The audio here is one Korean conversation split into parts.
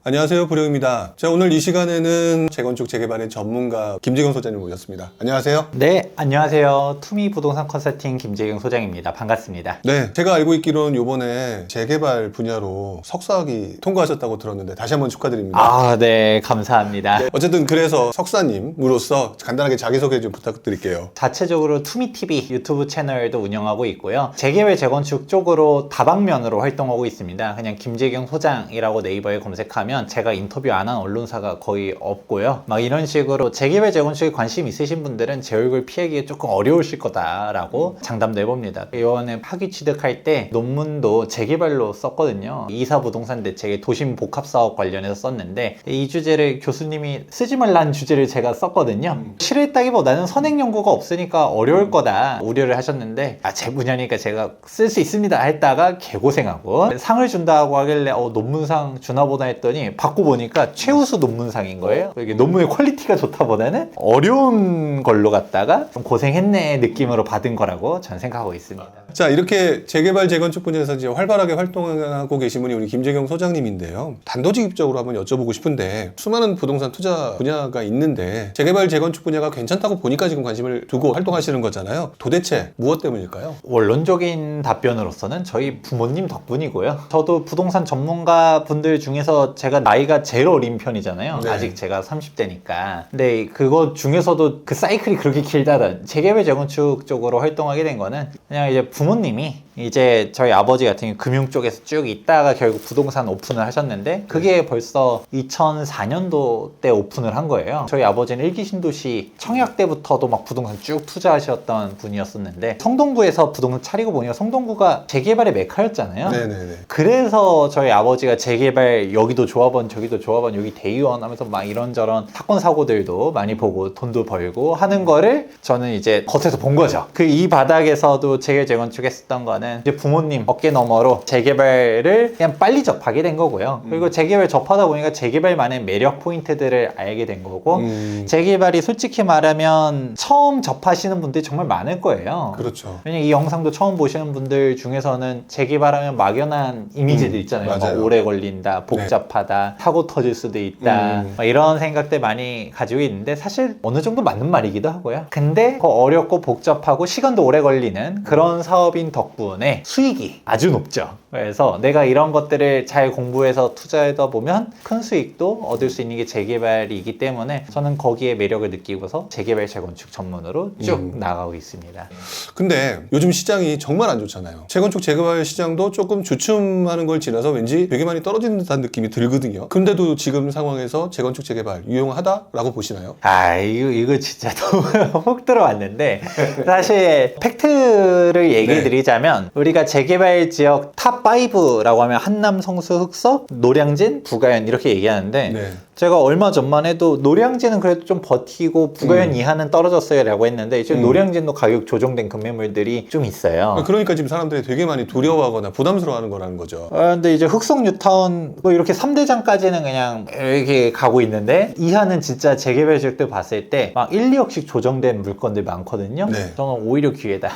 안녕하세요, 부령입니다. 자, 오늘 이 시간에는 재건축 재개발의 전문가 김재경 소장님 모셨습니다. 안녕하세요. 네, 안녕하세요. 투미 부동산 컨설팅 김재경 소장입니다. 반갑습니다. 네, 제가 알고 있기로는 이번에 재개발 분야로 석사학위 통과하셨다고 들었는데 다시 한번 축하드립니다. 아, 네, 감사합니다. 네, 어쨌든 그래서 석사님으로서 간단하게 자기소개 좀 부탁드릴게요. 자체적으로 투미TV 유튜브 채널도 운영하고 있고요. 재개발 재건축 쪽으로 다방면으로 활동하고 있습니다. 그냥 김재경 소장이라고 네이버에 검색하면 제가 인터뷰 안 한 언론사가 거의 없고요. 막 이런 식으로 재개발 재건축에 관심 있으신 분들은 제 얼굴 피하기 조금 어려우실 거다라고 장담도 해봅니다. 이번에 학위 취득할 때 논문도 재개발로 썼거든요. 이사 부동산 대책의 도심 복합 사업 관련해서 썼는데 이 주제를 교수님이 쓰지 말라는 주제를 제가 썼거든요. 싫어했다기보다는 선행 연구가 없으니까 어려울 거다 우려를 하셨는데 제 분야니까 제가 쓸 수 있습니다 했다가 개고생하고 상을 준다고 하길래 논문상 주나 보다 했더니 받고 보니까 최우수 논문상인 거예요. 이게 논문의 퀄리티가 좋다 보다는 어려운 걸로 갖다가 좀 고생했네 느낌으로 받은 거라고 저는 생각하고 있습니다. 자, 이렇게 재개발 재건축 분야에서 이제 활발하게 활동하고 계신 분이 우리 김재경 소장님인데요. 단도직입적으로 한번 여쭤보고 싶은데 수많은 부동산 투자 분야가 있는데 재개발 재건축 분야가 괜찮다고 보니까 지금 관심을 두고 활동하시는 거잖아요. 도대체 무엇 때문일까요? 원론적인 답변으로서는 저희 부모님 덕분이고요. 저도 부동산 전문가 분들 중에서 제가 나이가 제일 어린 편이잖아요. 네. 아직 제가 30대니까. 근데 그거 중에서도 그 사이클이 그렇게 길다던 재개발 재건축 쪽으로 활동하게 된 거는 그냥 이제 부모님이 이제 저희 아버지 같은 경우 금융 쪽에서 쭉 있다가 결국 부동산 오픈을 하셨는데 그게 벌써 2004년도 때 오픈을 한 거예요. 저희 아버지는 일기 신도시 청약 때부터도 막 부동산 쭉 투자하셨던 분이었었는데 성동구에서 부동산 차리고 보니까 성동구가 재개발의 메카였잖아요. 네네네. 그래서 저희 아버지가 재개발 여기도 조합원 저기도 조합원 여기 대의원 하면서 막 이런저런 사건 사고들도 많이 보고 돈도 벌고 하는 거를 저는 이제 겉에서 본 거죠. 그 이 바닥에서도 재개발 재건축 했었던 거는 이제 부모님 어깨 너머로 재개발을 그냥 빨리 접하게 된 거고요. 그리고 재개발 접하다 보니까 재개발만의 매력 포인트들을 알게 된 거고 재개발이 솔직히 말하면 처음 접하시는 분들이 정말 많을 거예요. 그렇죠. 왜냐면 이 영상도 처음 보시는 분들 중에서는 재개발하면 막연한 이미지들 있잖아요. 막 오래 걸린다, 복잡하다, 사고 터질 수도 있다 막 이런 생각들 많이 가지고 있는데 사실 어느 정도 맞는 말이기도 하고요. 근데 더 어렵고 복잡하고 시간도 오래 걸리는 그런 사업인 덕분에 수익이 아주 높죠. 그래서 내가 이런 것들을 잘 공부해서 투자하다 보면 큰 수익도 얻을 수 있는 게 재개발이기 때문에 저는 거기에 매력을 느끼고서 재개발 재건축 전문으로 쭉 나가고 있습니다. 근데 요즘 시장이 정말 안 좋잖아요. 재건축 재개발 시장도 조금 주춤하는 걸 지나서 왠지 되게 많이 떨어지는 듯한 느낌이 들거든요. 근데도 지금 상황에서 재건축 재개발 유용하다라고 보시나요? 이거 진짜 너무 훅 들어왔는데 사실 팩트를 얘기해 드리자면 우리가 재개발 지역 탑5라고 하면 한남, 성수, 흑석, 노량진, 부가현 이렇게 얘기하는데 제가 얼마 전만 해도 노량진은 그래도 좀 버티고 부가현 이하는 떨어졌어요 라고 했는데 지금 노량진도 가격 조정된 금매물들이 좀 있어요. 그러니까 지금 사람들이 되게 많이 두려워하거나 부담스러워하는 거라는 거죠. 근데 이제 흑석 뉴타운 뭐 이렇게 3대장까지는 그냥 이렇게 가고 있는데 이하는 진짜 재개발 지역들 봤을 때 막 1, 2억씩 조정된 물건들 많거든요. 저는 오히려 기회다.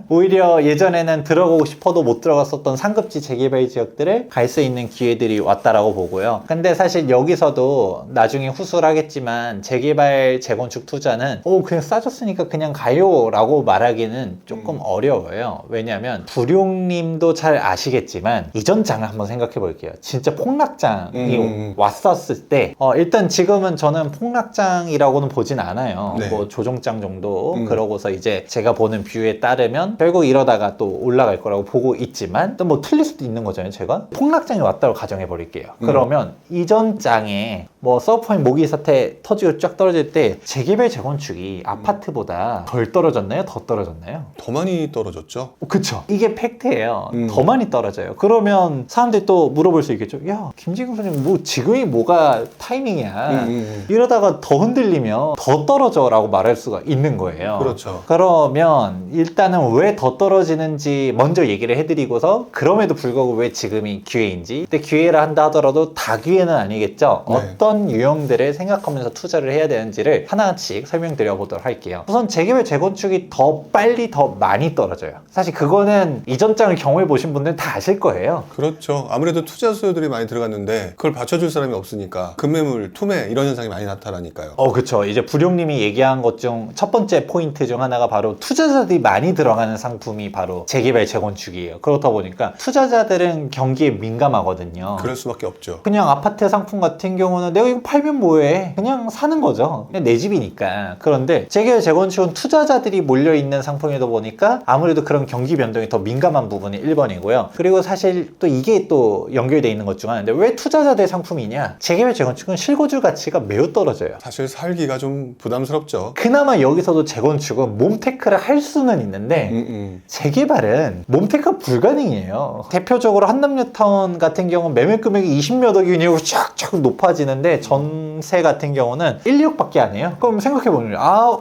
오히려 예전에는 들어가고 싶어도 못 들어갔었던 상급지 재개발 지역들을 갈 수 있는 기회들이 왔다라고 보고요. 근데 사실 여기서도 나중에 후술 하겠지만 재개발 재건축 투자는 그냥 싸졌으니까 그냥 가요 라고 말하기는 조금 어려워요. 왜냐하면 부룡님도 잘 아시겠지만 이전 장을 한번 생각해 볼게요. 진짜 폭락장이 왔었을 때 일단 지금은 저는 폭락장이라고는 보진 않아요. 뭐 조정장 정도 그러고서 이제 제가 보는 뷰에 따르면 결국 이러다가 또 올라갈 거라고 보고 있지만 또 뭐 틀릴 수도 있는 거잖아요. 제가 폭락장이 왔다고 가정해 버릴게요. 그러면 이전 장에 뭐 서브프라임 모기 사태 터지고 쫙 떨어질 때 재개발 재건축이 아파트보다 덜 떨어졌나요? 더 떨어졌나요? 더 많이 떨어졌죠. 그쵸. 이게 팩트예요. 더 많이 떨어져요. 그러면 사람들이 또 물어볼 수 있겠죠. 야, 김재경 선생님 뭐 지금이 뭐가 타이밍이야. 이러다가 더 흔들리면 더 떨어져 라고 말할 수가 있는 거예요. 그렇죠. 그러면 일단은 왜 더 떨어지는지 먼저 얘기를 해드리고서 그럼에도 불구하고 왜 지금이 기회인지. 근데 기회라 한다 하더라도 다 기회는 아니겠죠. 어떤 유형들을 생각하면서 투자를 해야 되는지를 하나씩 설명드려 보도록 할게요. 우선 재개발 재건축이 더 빨리 더 많이 떨어져요. 사실 그거는 이전 장을 경험해 보신 분들은 다 아실 거예요. 그렇죠. 아무래도 투자 수요들이 많이 들어갔는데 그걸 받쳐줄 사람이 없으니까 급매물, 투매 이런 현상이 많이 나타나니까요. 그쵸. 이제 부룡님이 얘기한 것 중 첫 번째 포인트 중 하나가 바로 투자자들이 많이 들어가는 상품이 바로 재개발 재건축이에요. 그렇다 보니까 투자자들은 경기에 민감하거든요. 그럴 수밖에 없죠. 그냥 아파트 상품 같은 경우는 내가 이거 팔면 뭐해? 그냥 사는 거죠. 그냥 내 집이니까. 그런데 재개발 재건축은 투자자들이 몰려있는 상품이다 보니까 아무래도 그런 경기 변동이 더 민감한 부분이 1번이고요. 그리고 사실 또 이게 또 연결되어 있는 것 중 하나인데 왜 투자자들 상품이냐? 재개발 재건축은 실거주 가치가 매우 떨어져요. 사실 살기가 좀 부담스럽죠. 그나마 여기서도 재건축은 몸테크를 할 수는 있는데 재개발은 몸테크가 불가능해요. 대표적으로 한남뉴타운 같은 경우는 매매 금액이 20몇 억이 그냥 쫙쫙 높아지는데 전세 같은 경우는 1, 2억밖에 안 해요. 그럼 생각해보면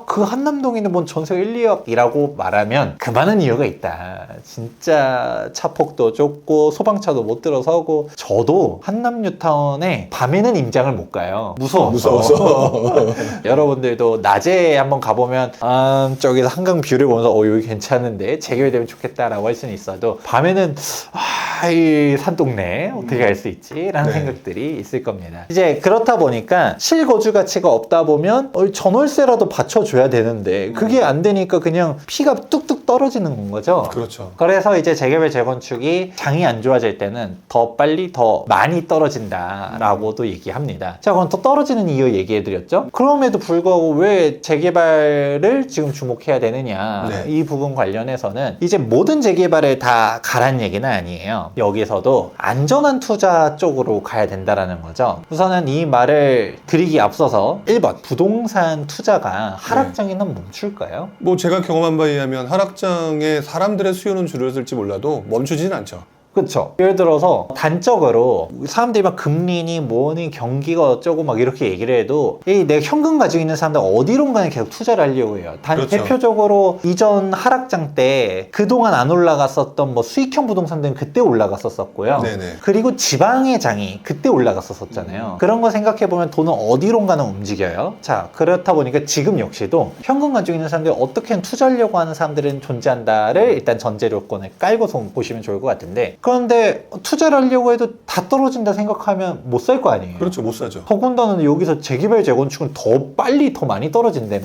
그 한남동에는 뭔 전세가 1, 2억이라고 말하면 그 많은 이유가 있다. 진짜 차폭도 좁고 소방차도 못 들어서고 저도 한남뉴타운에 밤에는 임장을 못 가요. 무서워서. 여러분들도 낮에 한번 가보면 저기서 한강 뷰를 보면서 여기 괜찮은데 재개발되면 좋겠다라고 할 수는 있어도 밤에는 이 산동네 어떻게 갈 수 있지? 라는 생각들이 있을 겁니다. 이제 그렇다 보니까 실거주 가치가 없다 보면 전월세라도 받쳐줘야 되는데 그게 안 되니까 그냥 피가 뚝뚝 떨어지는 건 거죠. 그렇죠. 그래서 이제 재개발 재건축이 장이 안 좋아질 때는 더 빨리 더 많이 떨어진다라고도 얘기합니다. 자, 그럼 더 떨어지는 이유 얘기해드렸죠? 그럼에도 불구하고 왜 재개발을 지금 주목해야 되느냐? 이 부분 관련해서는 이제 모든 재개발을 다 가란 얘기는 아니에요. 여기서도 안전한 투자 쪽으로 가야 된다라는 거죠. 우선은 이 말을 드리기 앞서서 1번 부동산 투자가 하락장에는 멈출까요? 뭐 제가 경험한 바에 의하면 하락장에 사람들의 수요는 줄어들지 몰라도 멈추지는 않죠. 그렇죠. 예를 들어서 단적으로 사람들이 막 금리니 뭐니 경기가 어쩌고 막 이렇게 얘기를 해도 내가 현금 가지고 있는 사람들 어디론가는 계속 투자를 하려고 해요. 그렇죠. 대표적으로 이전 하락장 때 그동안 안 올라갔었던 뭐 수익형 부동산들은 그때 올라갔었고요. 그리고 지방의 장이 그때 올라갔었잖아요. 그런 거 생각해보면 돈은 어디론가는 움직여요. 자, 그렇다 보니까 지금 역시도 현금 가지고 있는 사람들이 어떻게든 투자하려고 하는 사람들은 존재한다를 일단 전제 조건을 깔고서 보시면 좋을 것 같은데, 그런데 투자를 하려고 해도 다 떨어진다 생각하면 못 살 거 아니에요. 그렇죠. 못 사죠. 더군다나 여기서 재개발 재건축은 더 빨리 더 많이 떨어진다며.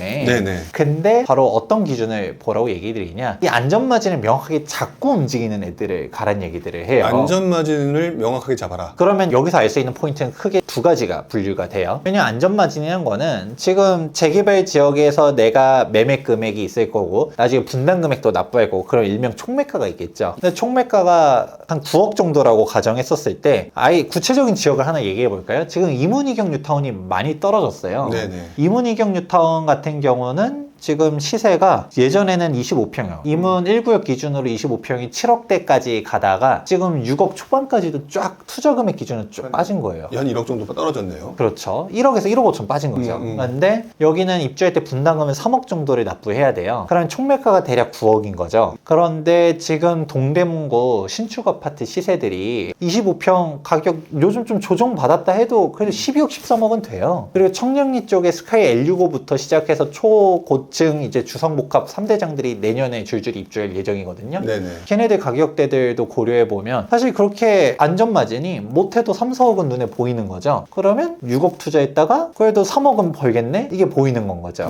근데 바로 어떤 기준을 보라고 얘기 드리냐, 이 안전마진을 명확하게 잡고 움직이는 애들을 가란 얘기들을 해요. 안전마진을 명확하게 잡아라. 그러면 여기서 알 수 있는 포인트는 크게 두 가지가 분류가 돼요. 왜냐면 안전마진이라는 거는 지금 재개발 지역에서 내가 매매 금액이 있을 거고 나중에 분담 금액도 납부할 거고 그럼 일명 총매가가 있겠죠. 근데 총매가가 한 9억 정도라고 가정했었을 때 아예 구체적인 지역을 하나 얘기해 볼까요? 지금 이문이경 뉴타운이 많이 떨어졌어요. 이문이경 뉴타운 같은 경우는 지금 시세가 예전에는 25평이요. 이문 1구역 기준으로 25평이 7억대까지 가다가 지금 6억 초반까지도 쫙 투자 금액 기준으로 쭉 빠진 거예요. 한 1억 정도 떨어졌네요. 그렇죠. 1억에서 1억 5천 빠진 거죠. 그런데 여기는 입주할 때 분담금을 3억 정도를 납부해야 돼요. 그러면 총매가가 대략 9억인 거죠. 그런데 지금 동대문구 신축 아파트 시세들이 25평 가격 요즘 좀 조정받았다 해도 그래도 12억 13억은 돼요. 그리고 청량리 쪽에 스카이 L65부터 시작해서 초고층 이제 주성복합 3대장들이 내년에 줄줄이 입주할 예정이거든요. 걔네들 가격대들도 고려해보면 사실 그렇게 안전마진이 못해도 3, 4억은 눈에 보이는 거죠. 그러면 6억 투자했다가 그래도 3억은 벌겠네? 이게 보이는 건 거죠.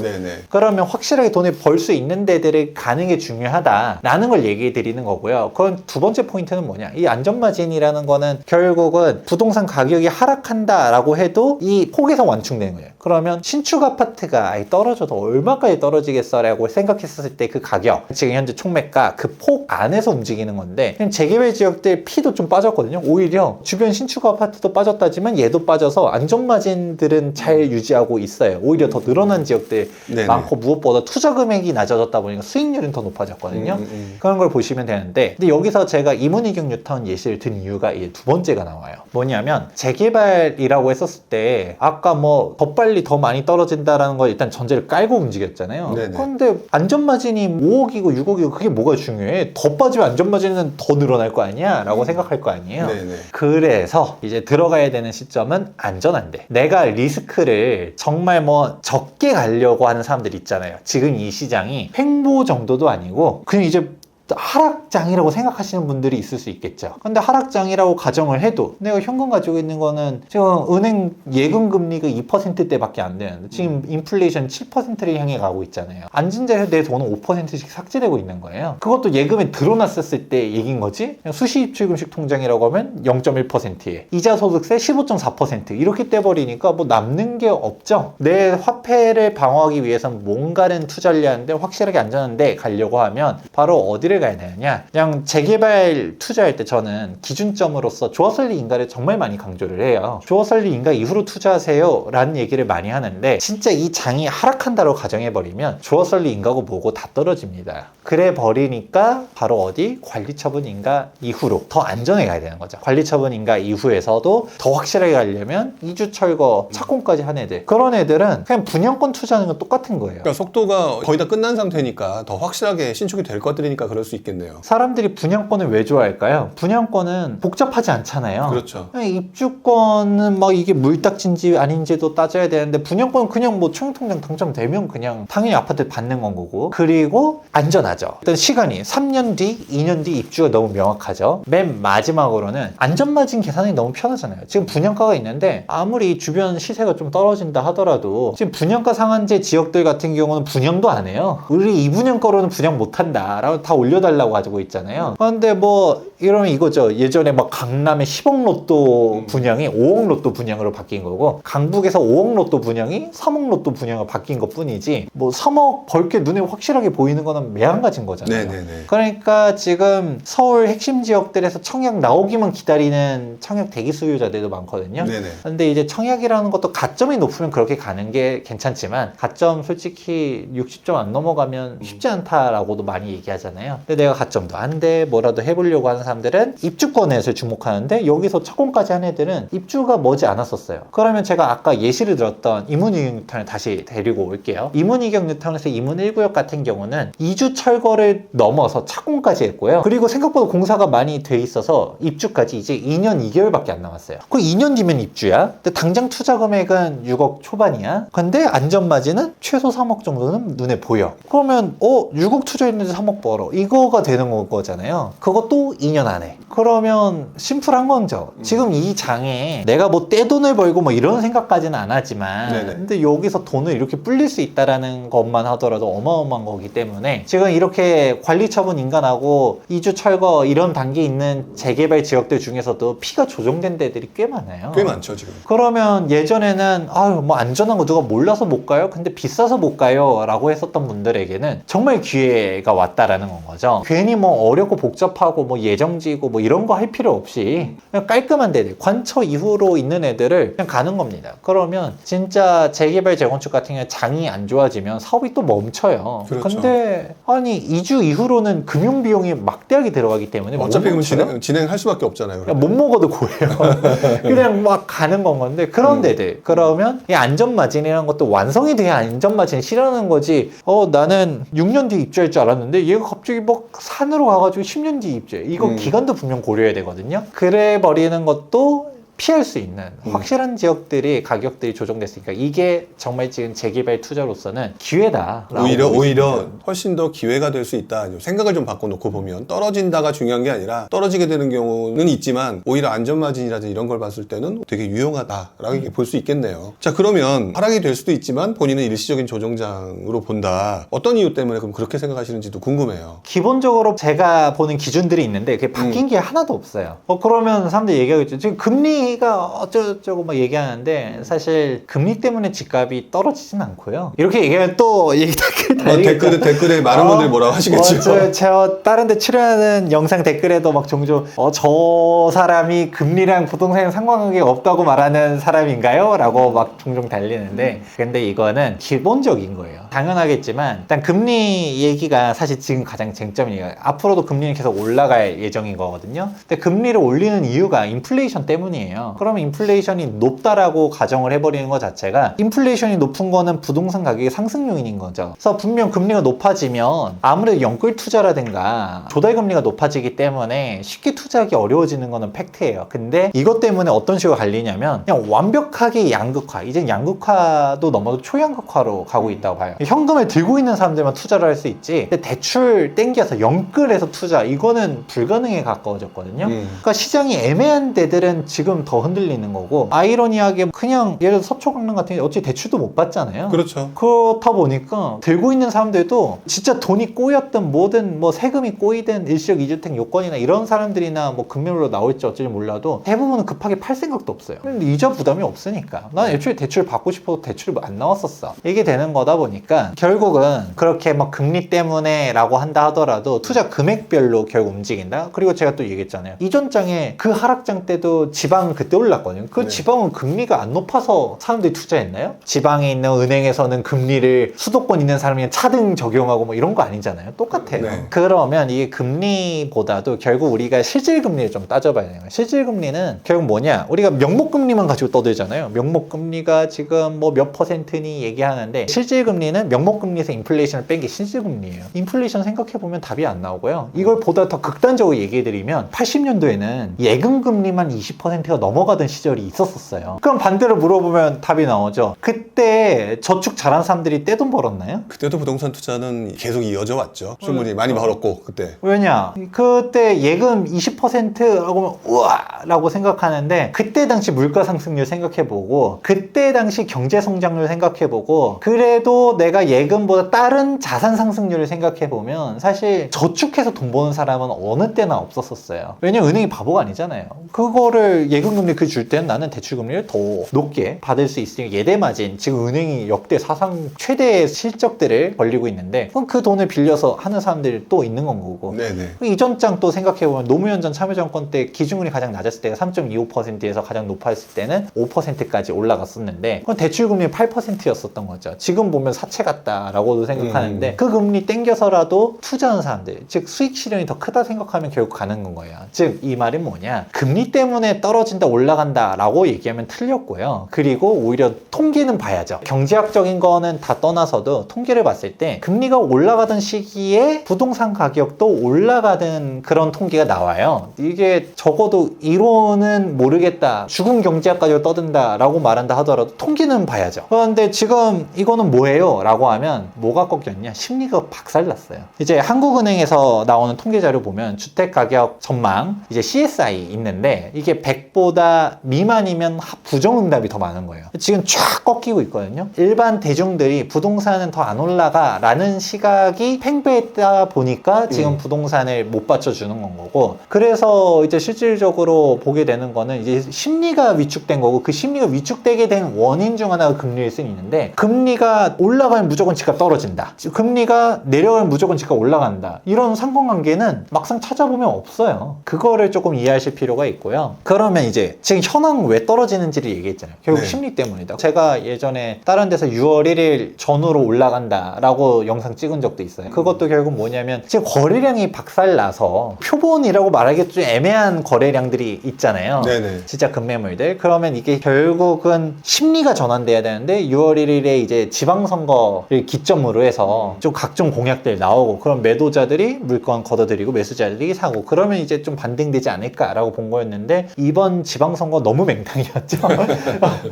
그러면 확실하게 돈을 벌 수 있는 데들을 가는 게 중요하다라는 걸 얘기해 드리는 거고요. 그건 두 번째 포인트는 뭐냐, 이 안전마진이라는 거는 결국은 부동산 가격이 하락한다라고 해도 이 폭에서 완충되는 거예요. 그러면 신축 아파트가 아예 떨어져도 얼마까지 떨어지겠어라고 생각했었을 때 그 가격, 지금 현재 총매가 그 폭 안에서 움직이는 건데, 재개발 지역들 피도 좀 빠졌거든요. 오히려 주변 신축 아파트도 빠졌다지만 얘도 빠져서 안전마진들은 잘 유지하고 있어요. 오히려 더 늘어난 지역들 많고 무엇보다 투자 금액이 낮아졌다 보니까 수익률은 더 높아졌거든요. 그런 걸 보시면 되는데, 근데 여기서 제가 이문이경 뉴타운 예시를 든 이유가 이제 두 번째가 나와요. 뭐냐면 재개발이라고 했었을 때 아까 뭐 더 빨리 더 많이 떨어진다라는 걸 일단 전제를 깔고 움직였잖아요. 있잖아요. 네네. 그런데 안전마진이 5억이고 6억이고 그게 뭐가 중요해? 더 빠지면 안전마진은 더 늘어날 거 아니야? 라고 생각할 거 아니에요. 네네. 그래서 이제 들어가야 되는 시점은 안전한데, 내가 리스크를 정말 뭐 적게 가려고 하는 사람들 있잖아요. 지금 이 시장이 횡보 정도도 아니고 그냥 이제 하락장이라고 생각하시는 분들이 있을 수 있겠죠. 근데 하락장이라고 가정을 해도 내가 현금 가지고 있는 거는 지금 은행 예금 금리가 2%대밖에 안 되는데 지금 인플레이션 7%를 향해 가고 있잖아요. 앉은 자리에서 내 돈은 5%씩 삭제되고 있는 거예요. 그것도 예금에 들어놨었을 때 얘기인 거지. 그냥 수시입출금식 통장이라고 하면 0.1%에 이자 소득세 15.4% 이렇게 떼버리니까 뭐 남는 게 없죠. 내 화폐를 방어하기 위해서는 뭔가는 투자를 해야 하는데 확실하게 안전한데 가려고 하면 바로 어디를 가야 되느냐, 그냥 재개발 투자할 때 저는 기준점으로서 조어설리 인가를 정말 많이 강조를 해요. 조어설리 인가 이후로 투자하세요 라는 얘기를 많이 하는데, 진짜 이 장이 하락한다고 가정해버리면 조어설리 인가고 뭐고 다 떨어집니다. 그래 버리니까 바로 어디? 관리처분 인가 이후로 더 안전하게 가야 되는 거죠. 관리처분 인가 이후에서도 더 확실하게 가려면 이주 철거 착공까지 한 애들, 그런 애들은 그냥 분양권 투자하는 건 똑같은 거예요. 그러니까 속도가 거의 다 끝난 상태니까 더 확실하게 신축이 될 것들이니까 그럴 수 있겠네요. 사람들이 분양권을 왜 좋아할까요? 분양권은 복잡하지 않잖아요. 그렇죠. 입주권은 막 이게 물딱지인지 아닌지도 따져야 되는데, 분양권은 그냥 뭐 청약통장 당첨되면 그냥 당연히 아파트 받는 건 거고, 그리고 안전하죠. 일단 시간이 3년 뒤, 2년 뒤 입주가 너무 명확하죠. 맨 마지막으로는 안전마진 계산이 너무 편하잖아요. 지금 분양가가 있는데 아무리 주변 시세가 좀 떨어진다 하더라도 지금 분양가 상한제 지역들 같은 경우는 분양도 안 해요. 우리 이 분양가로는 분양 못 한다 라고 다 올려달라고 가지고 있잖아요. 그런데 뭐 이러면 이거죠. 예전에 막 강남의 10억 로또 분양이 5억 로또 분양으로 바뀐 거고, 강북에서 5억 로또 분양이 3억 로또 분양으로 바뀐 것 뿐이지, 뭐 3억 벌게 눈에 확실하게 보이는 거는 매한가진 거잖아요. 네네네. 그러니까 지금 서울 핵심 지역들에서 청약 나오기만 기다리는 청약 대기 수요자들도 많거든요. 네네. 근데 이제 청약이라는 것도 가점이 높으면 그렇게 가는 게 괜찮지만, 가점 솔직히 60점 안 넘어가면 쉽지 않다라고도 많이 얘기하잖아요. 근데 내가 가점도 안 돼, 뭐라도 해보려고 하는 사람들은 입주권에 주목하는데, 여기서 착공까지 한 애들은 입주가 머지 않았었어요. 그러면 제가 아까 예시를 들었던 이문이경 뉴타운을 다시 데리고 올게요. 이문이경 뉴타운에서 이문 1구역 같은 경우는 2주 철거를 넘어서 착공까지 했고요. 그리고 생각보다 공사가 많이 돼 있어서 입주까지 이제 2년 2개월밖에 안 남았어요. 그 2년 뒤면 입주야. 근데 당장 투자 금액은 6억 초반이야. 근데 안전마진은 최소 3억 정도는 눈에 보여. 그러면 6억 투자했는데 3억 벌어. 이거가 되는 거잖아요. 그것도 2년 안에. 그러면 심플한 거죠. 지금 이 장에 내가 뭐 떼돈을 벌고 뭐 이런 생각까지는 안 하지만, 네네. 근데 여기서 돈을 이렇게 불릴 수 있다라는 것만 하더라도 어마어마한 거기 때문에, 지금 이렇게 관리처분 인가하고 이주 철거 이런 단계에 있는 재개발 지역들 중에서도 피가 조정된 데들이 꽤 많아요. 꽤 많죠 지금. 그러면 예전에는 아유 뭐 안전한 거 누가 몰라서 못 가요? 근데 비싸서 못 가요? 라고 했었던 분들에게는 정말 기회가 왔다라는 건 거죠. 괜히 뭐 어렵고 복잡하고 뭐 예정지고 뭐 이런 거 할 필요 없이 그냥 깔끔한 데들, 관처 이후로 있는 애들을 그냥 가는 겁니다. 그러면 진짜 재개발 재건축 같은 경우에 장이 안 좋아지면 사업이 또 멈춰요. 그렇죠. 근데 아니 2주 이후로는 금융 비용이 막대하게 들어가기 때문에 어차피 못 그럼 멈춰요? 진행할 수밖에 없잖아요. 그냥 못 먹어도 고해요. 그냥 막 가는 건 건데, 그런 데들 그러면 이 안전마진이라는 것도 완성이 돼야 안전마진을 실현하는 거지. 나는 6년 뒤에 입주할 줄 알았는데 얘가 갑자기 막 산으로 가가지고 10년 뒤에 입주해. 이거 기간도 분명 고려해야 되거든요. 그래 버리는 것도 피할 수 있는 확실한 지역들이 가격들이 조정됐으니까 이게 정말 지금 재개발 투자로서는 기회다. 오히려 훨씬 더 기회가 될 수 있다. 생각을 좀 바꿔놓고 보면 떨어진다가 중요한 게 아니라 떨어지게 되는 경우는 있지만 오히려 안전마진이라든지 이런 걸 봤을 때는 되게 유용하다라고 볼 수 있겠네요. 자, 그러면 하락이 될 수도 있지만 본인은 일시적인 조정장으로 본다. 어떤 이유 때문에 그럼 그렇게 생각하시는지도 궁금해요. 기본적으로 제가 보는 기준들이 있는데 그게 바뀐 게 하나도 없어요. 그러면 사람들이 얘기하겠죠. 지금 금리가 어쩌고저쩌고 막 얘기하는데 사실 금리 때문에 집값이 떨어지진 않고요. 이렇게 얘기하면 또 얘기 댓글에 많은 분들이 뭐라고 하시겠죠. 제가 다른 데 출연하는 영상 댓글에도 막 종종 저 사람이 금리랑 부동산이랑 상관관계가 없다고 말하는 사람인가요? 라고 막 종종 달리는데, 근데 이거는 기본적인 거예요. 당연하겠지만 일단 금리 얘기가 사실 지금 가장 쟁점이에요. 앞으로도 금리는 계속 올라갈 예정인 거거든요. 근데 금리를 올리는 이유가 인플레이션 때문이에요. 그러면 인플레이션이 높다라고 가정을 해버리는 것 자체가 인플레이션이 높은 거는 부동산 가격의 상승 요인인 거죠. 그래서 분명 금리가 높아지면 아무래도 연끌 투자라든가 조달 금리가 높아지기 때문에 쉽게 투자하기 어려워지는 거는 팩트예요. 근데 이것 때문에 어떤 식으로 갈리냐면 그냥 완벽하게 양극화, 이제 양극화도 넘어도 초양극화로 가고 있다고 봐요. 현금을 들고 있는 사람들만 투자를 할 수 있지, 근데 대출 땡겨서 연끌해서 투자, 이거는 불가능에 가까워졌거든요. 그러니까 시장이 애매한 데들은 지금 더 흔들리는 거고, 아이러니하게 그냥 예를 들어 서초강남 같은 게 어찌 대출도 못 받잖아요. 그렇죠. 그렇다 보니까 들고 있는 사람들도 진짜 돈이 꼬였든 뭐든, 뭐 세금이 꼬이든 일시적 2주택 요건이나 이런 사람들이나 뭐 금융으로 나올지 어쩔지 몰라도 대부분은 급하게 팔 생각도 없어요. 근데 이자 부담이 없으니까 난 애초에 대출 받고 싶어도 대출이 안 나왔었어. 이게 되는 거다 보니까 결국은 그렇게 막 금리 때문에 라고 한다 하더라도 투자 금액별로 결국 움직인다. 그리고 제가 또 얘기했잖아요. 이전 장에 그 하락장 때도 지방은 그때 올랐거든요. 그 네. 지방은 금리가 안 높아서 사람들이 투자했나요? 지방에 있는 은행에서는 금리를 수도권 있는 사람이 차등 적용하고 뭐 이런 거 아니잖아요. 똑같아요. 네. 그러면 이게 금리보다도 결국 우리가 실질금리를 좀 따져봐야 돼요. 실질금리는 결국 뭐냐? 우리가 명목금리만 가지고 떠들잖아요. 명목금리가 지금 뭐 몇 퍼센트니 얘기하는데, 실질금리는 명목금리에서 인플레이션을 뺀 게 실질금리예요. 인플레이션 생각해보면 답이 안 나오고요. 이걸 보다 더 극단적으로 얘기해드리면 80년도에는 예금금리만 20%가 넘어가던 시절이 있었어요. 그럼 반대로 물어보면 답이 나오죠. 그때 저축 잘한 사람들이 떼돈 벌었나요? 그때도 부동산 투자는 계속 이어져 왔죠. 충분히 많이 벌었고 그때. 왜냐? 그때 예금 20%라고 하면 우와! 라고 생각하는데, 그때 당시 물가 상승률 생각해보고 그때 당시 경제 성장률 생각해보고 그래도 내가 예금보다 다른 자산 상승률을 생각해보면 사실 저축해서 돈 버는 사람은 어느 때나 없었었어요. 왜냐면 은행이 바보가 아니잖아요. 그거를 예금금리 그 줄 때는 나는 대출금리를 더 높게 받을 수 있으니까 예대마진, 지금 은행이 역대 사상 최대의 실적들을 벌리고 있는데 그럼 그 돈을 빌려서 하는 사람들이 또 있는 건 거고. 네네. 이전 장 또 생각해보면 노무현 전 참여정권 때 기준금리 가장 낮았을 때가 3.25%에서 가장 높았을 때는 5%까지 올라갔었는데 그건 대출금리 8%였었던 거죠. 지금 보면 사채 같다라고도 생각하는데 그 금리 땡겨서라도 투자하는 사람들, 즉 수익 실현이 더 크다 생각하면 결국 가는 건 거예요. 즉 이 말은 뭐냐, 금리 때문에 떨어진다 올라간다 라고 얘기하면 틀렸고요. 그리고 오히려 통계는 봐야죠. 경제학적인 거는 다 떠나서도 통계를 봤을 때 금리가 올라가던 시기에 부동산 가격도 올라가던 그런 통계가 나와요. 이게 적어도 이론은 모르겠다, 죽은 경제학 가지고 떠든다 라고 말한다 하더라도 통계는 봐야죠. 그런데 지금 이거는 뭐예요? 라고 하면 뭐가 꺾였냐? 심리가 박살났어요. 이제 한국은행에서 나오는 통계 자료 보면 주택가격 전망, 이제 CSI 있는데 이게 100보다 미만이면 부정응답이 더 많은 거예요. 지금 쫙 꺾이고 있거든요. 일반 대중들이 부동산은 더 안 올라가 라는 시각이 팽배했다 보니까 지금 부동산을 못 받쳐주는 건 거고, 그래서 이제 실질적으로 보게 되는 거는 이제 심리가 위축된 거고, 그 심리가 위축되게 된 원인 중 하나가 금리일 수 있는데, 금리가 올라가면 무조건 집값 떨어진다, 금리가 내려가면 무조건 집값 올라간다, 이런 상관관계는 막상 찾아보면 없어요. 그거를 조금 이해하실 필요가 있고요. 그러면 이제 지금 현황 왜 떨어지는지를 얘기했잖아요. 결국 네. 심리 때문이다. 제가 예전에 다른 데서 6월 1일 전후로 올라간다 라고 영상 찍은 적도 있어요. 그것도 결국 뭐냐면 지금 거래량이 박살나서 표본이라고 말하기 좀 애매한 거래량들이 있잖아요. 네네. 진짜 급매물들. 그러면 이게 결국은 심리가 전환돼야 되는데 6월 1일에 이제 지방선거를 기점으로 해서 좀 각종 공약들 나오고, 그럼 매도자들이 물건 걷어들이고 매수자들이 사고, 그러면 이제 좀 반등되지 않을까라고 본 거였는데 이번 지방선거 너무 맹탕이었죠.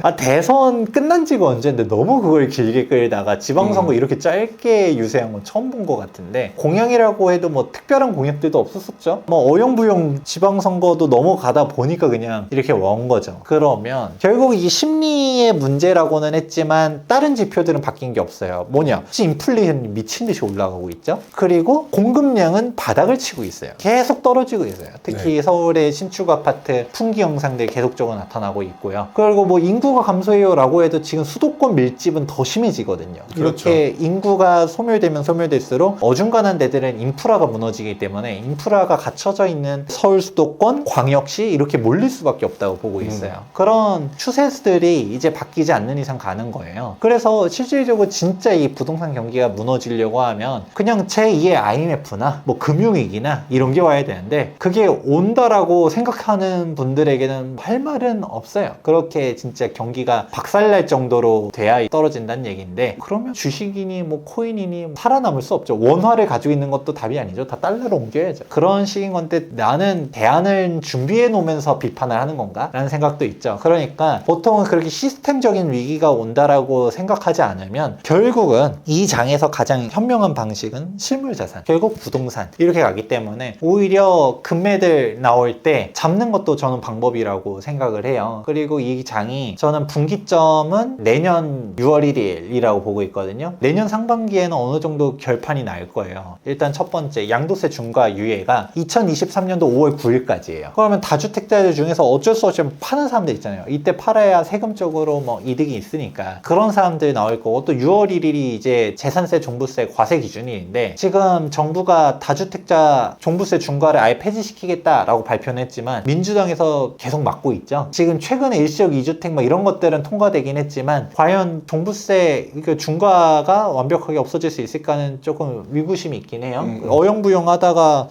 아, 대선 끝난 지가 언제인데 너무 그걸 길게 끌다가 지방선거 이렇게 짧게 유세한 건 처음 본 것 같은데, 공약이라고 해도 뭐 특별한 공약들도 없었었죠. 뭐 어영부영 지방선거도 넘어가다 보니까 그냥 이렇게 온 거죠. 그러면 결국 이 심리의 문제라고는 했지만 다른 지표들은 바뀐 게 없어요. 뭐냐, 지금 인플레이션이 미친 듯이 올라가고 있죠. 그리고 공급량은 바닥을 치고 있어요. 계속 떨어지고 있어요. 특히 서울의 신축 아파트 풍기 영상들이 계속적으로 나타나고 있고요. 그리고 뭐 인구가 감소해요 라고 해도 지금 수도권 밀집은 더 심해지거든요. 그렇죠. 이렇게 인구가 소멸되면 소멸될수록 어중간한 데들은 인프라가 무너지기 때문에 인프라가 갖춰져 있는 서울 수도권, 광역시 이렇게 몰릴 수밖에 없다고 보고 있어요. 그런 추세들이 이제 바뀌지 않는 이상 가는 거예요. 그래서 실질적으로 진짜 이 부동산 경기가 무너지려고 하면 그냥 제2의 IMF나 뭐 금융위기나 이런 게 와야 되는데 그게 온다라고 생각하는 분들에게는 할 말은 없어요. 그렇게 진짜 경기가 박살날 정도로 돼야 떨어진다는 얘기인데 그러면 주식이니 뭐 코인이니 살아남을 수 없죠. 원화를 가지고 있는 것도 답이 아니죠. 다 달러로 옮겨야죠. 그런 식인 건데 나는 대안을 준비해 놓으면서 비판을 하는 건가? 라는 생각도 있죠. 그러니까 보통은 그렇게 시스템적인 위기가 온다라고 생각하지 않으면 결국은 이 장에서 가장 현명한 방식은 실물자산, 결국 부동산 이렇게 가기 때문에 오히려 금매들 나올 때 잡는 것도 저는 방법이라고 생각을 해요. 그리고 이 장이 저는 분기점은 내년 6월 1일이라고 보고 있거든요. 내년 상반기에는 어느 정도 결판이 날 거예요. 일단 첫 번째 양도세 중과 유예가 2023년도 5월 9일까지예요. 그러면 다주택자들 중에서 어쩔 수 없이 파는 사람들 있잖아요. 이때 팔아야 세금적으로 뭐 이득이 있으니까 그런 사람들이 나올 거고 또 6월 1일이 이제 재산세, 종부세, 과세 기준일인데 지금 정부가 다주택자 종부세 중과를 아예 폐지시키겠다라고 발표는 했지만 민주당에서 계속 막고 있죠. 지금 최근에 일시적 2주택 막 이런 것들은 통과되긴 했지만 과연 종부세 중과가 완벽하게 없어질 수 있을까는 조금 의구심이 있긴 해요. 어영부영 하다가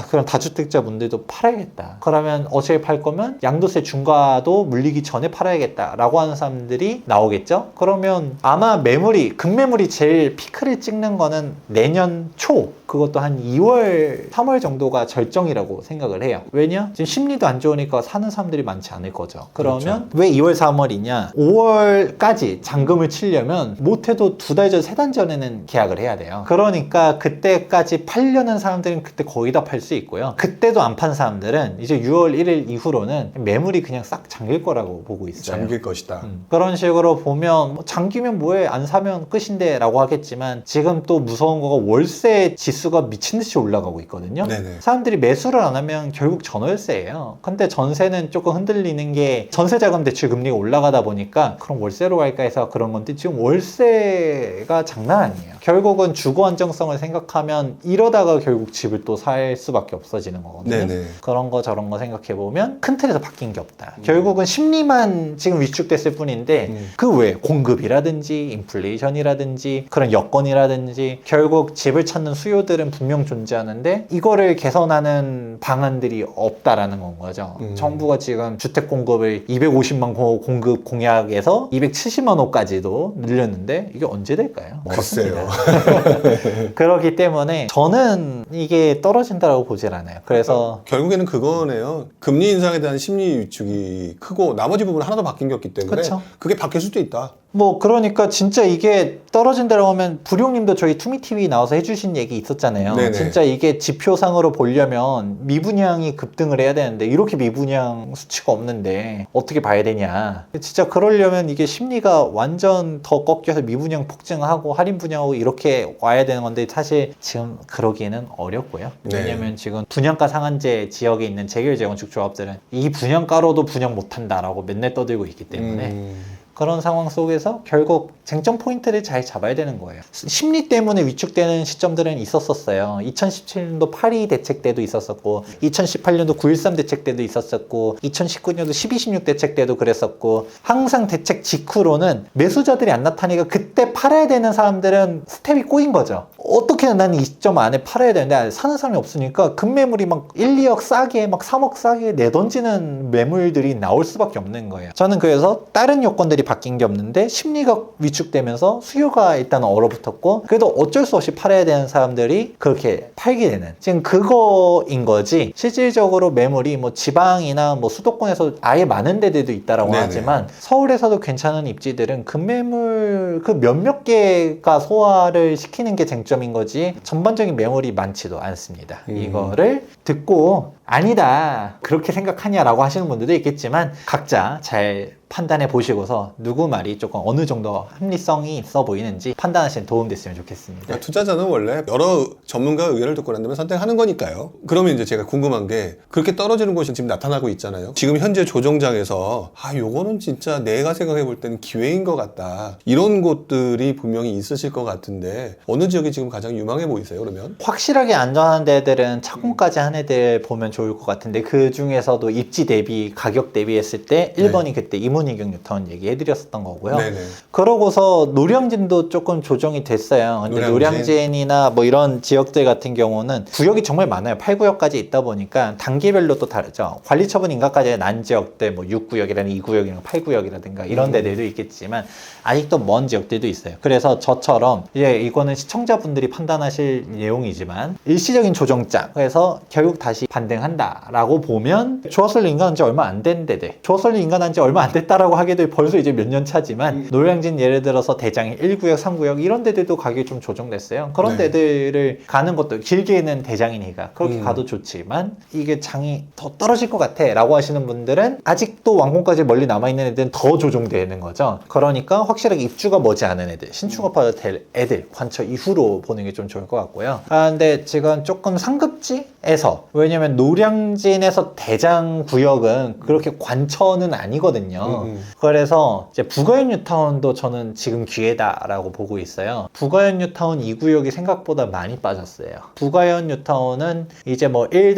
그럼 다주택자 분들도 팔아야겠다. 그러면 어떻게 팔 거면 양도세 중과도 물리기 전에 팔아야겠다라고 하는 사람들이 나오겠죠. 그러면 아마 금매물이 제일 피크를 찍는 거는 내년 초, 그것도 한 2월, 3월 정도가 절정이라고 생각을 해요. 왜냐? 지금 심리도 안 좋으니까 사는 사람들이 많지 않을 거죠. 그러면 왜 2월, 3월이냐? 5월까지 잔금을 치려면 못해도 2달 전, 3달 전에는 계약을 해야 돼요. 그러니까 그때까지 팔려는 사람들은 그때 거의 다 팔 수 있고요. 그때도 안 판 사람들은 이제 6월 1일 이후로는 매물이 그냥 싹 잠길 거라고 보고 있어요. 잠길 것이다. 그런 식으로 보면 뭐 잠기면 뭐해, 안 사면 끝인데 라고 하겠지만 지금 또 무서운 거가 월세 지수가 미친 듯이 올라가고 있거든요. 네네. 사람들이 매수를 안 하면 결국 전월세예요. 근데 전세는 조금 흔들리는 게 전세자금 대출 금리가 올라가다 보니까 그럼 월세로 갈까 해서 그런 건데 지금 월세가 장난 아니에요. 결국은 주거 안정성을 생각하면 이러다가 결국 집을 또 살 수밖에 없어지는 거거든요. 네네. 그런 거 저런 거 생각해보면 큰 틀에서 바뀐 게 없다. 결국은 심리만 지금 위축됐을 뿐인데 그 외에 공급이라든지 인플레이션이라든지 그런 여건이라든지 결국 집을 찾는 수요들은 분명 존재하는데 이거를 개선하는 방안들이 없다라는 건 거죠. 정부가 지금 주택 공급을 250만 호 공급 공약에서 270만 호까지도 늘렸는데 이게 언제 될까요? 글쎄요. 그렇기 때문에 저는 이게 떨어진다라고 보질 않아요. 그래서 결국에는 그거네요. 금리 인상에 대한 심리 위축이 크고 나머지 부분은 하나도 바뀐 게 없기 때문에 그쵸? 그게 바뀔 수도 있다. 뭐 그러니까 진짜 이게 떨어진다라고 하면 부룡님도 저희 투미TV 나와서 해주신 얘기 있었잖아요. 네네. 진짜 이게 지표상으로 보려면 미분양이 급등을 해야 되는데 이렇게 미분양 수치가 없는데 어떻게 봐야 되냐. 진짜 그러려면 이게 심리가 완전 더 꺾여서 미분양 폭증하고 할인 분양하고 이렇게 와야 되는 건데 사실 지금 그러기에는 어렵고요. 네. 왜냐면 지금 분양가 상한제 지역에 있는 재결 재건축 조합들은 이 분양가로도 분양 못한다라고 맨날 떠들고 있기 때문에 그런 상황 속에서 결국 쟁점 포인트를 잘 잡아야 되는 거예요. 심리 때문에 위축되는 시점들은 있었어요. 2017년도 8.2 대책 때도 있었었고 2018년도 9.13 대책 때도 있었었고 2019년도 12.16 대책 때도 그랬었고 항상 대책 직후로는 매수자들이 안 나타나니까 그때 팔아야 되는 사람들은 스텝이 꼬인 거죠. 어떻게든 나는 이 시점 안에 팔아야 되는데 사는 사람이 없으니까 급매물이 막 1, 2억 싸게 막 3억 싸게 내던지는 매물들이 나올 수밖에 없는 거예요. 저는 그래서 다른 요건들이 바뀐 게 없는데 심리가 위축되면서 수요가 일단 얼어붙었고 그래도 어쩔 수 없이 팔아야 되는 사람들이 그렇게 팔게 되는 지금 그거인 거지. 실질적으로 매물이 뭐 지방이나 뭐 수도권에서 아예 많은 데들도 있다라고 네네. 하지만 서울에서도 괜찮은 입지들은 급매물 그 몇몇 개가 소화를 시키는 게 쟁점인 거지 전반적인 매물이 많지도 않습니다. 이거를 듣고 아니다 그렇게 생각하냐라고 하시는 분들도 있겠지만 각자 잘 판단해 보시고서 누구 말이 조금 어느 정도 합리성이 있어 보이는지 판단하시는 도움 됐으면 좋겠습니다. 그러니까 투자자는 원래 여러 전문가 의견을 듣고 난 다음에 선택하는 거니까요. 그러면 이제 제가 궁금한 게 그렇게 떨어지는 곳이 지금 나타나고 있잖아요. 지금 현재 조정장에서 요거는 진짜 내가 생각해 볼 때는 기회인 것 같다. 이런 곳들이 분명히 있으실 것 같은데 어느 지역이 지금 가장 유망해 보이세요? 그러면? 확실하게 안전한 데들은 차공까지 한 애들 보면 좋을 것 같은데 그 중에서도 입지 대비 가격 대비했을 때 1번이 그때 전문이격 뉴타운 얘기해드렸었던 거고요. 네네. 그러고서 노량진도 조금 조정이 됐어요. 근데 노량진이나 뭐 이런 지역들 같은 경우는 구역이 정말 많아요. 8구역까지 있다 보니까 단계별로 또 다르죠. 관리처분 인가까지 난 지역들 뭐 6구역이라는 2구역이랑 8구역이라든가 이런 데들도 있겠지만 아직도 먼 지역들도 있어요. 그래서 저처럼 이제 이거는 시청자분들이 판단하실 내용이지만 일시적인 조정장, 그래서 결국 다시 반등한다라고 보면 주어설리 인가한 지 얼마 안 된 데들, 주어설리 인가한 지 얼마 안 됐다라고 하기도 벌써 이제 몇 년 차지만 노량진 예를 들어서 대장이 1구역, 3구역 이런 데들도 가격이 좀 조정됐어요. 그런 네. 데들을 가는 것도 길게는 대장이니까 그렇게 가도 좋지만 이게 장이 더 떨어질 것 같아 라고 하시는 분들은 아직도 완공까지 멀리 남아있는 애들은 더 조정되는 거죠. 그러니까 확실하게 입주가 머지않은 애들, 신축업화가 될 애들 관처 이후로 보는 게 좀 좋을 것 같고요. 근데 지금 조금 상급지에서, 왜냐면 노량진에서 대장 구역은 그렇게 관처는 아니거든요. 그래서 이제 부가연 뉴타운도 저는 지금 기회다라고 보고 있어요. 부가연 뉴타운 2구역이 생각보다 많이 빠졌어요. 부가연 뉴타운은 이제 뭐 1-1,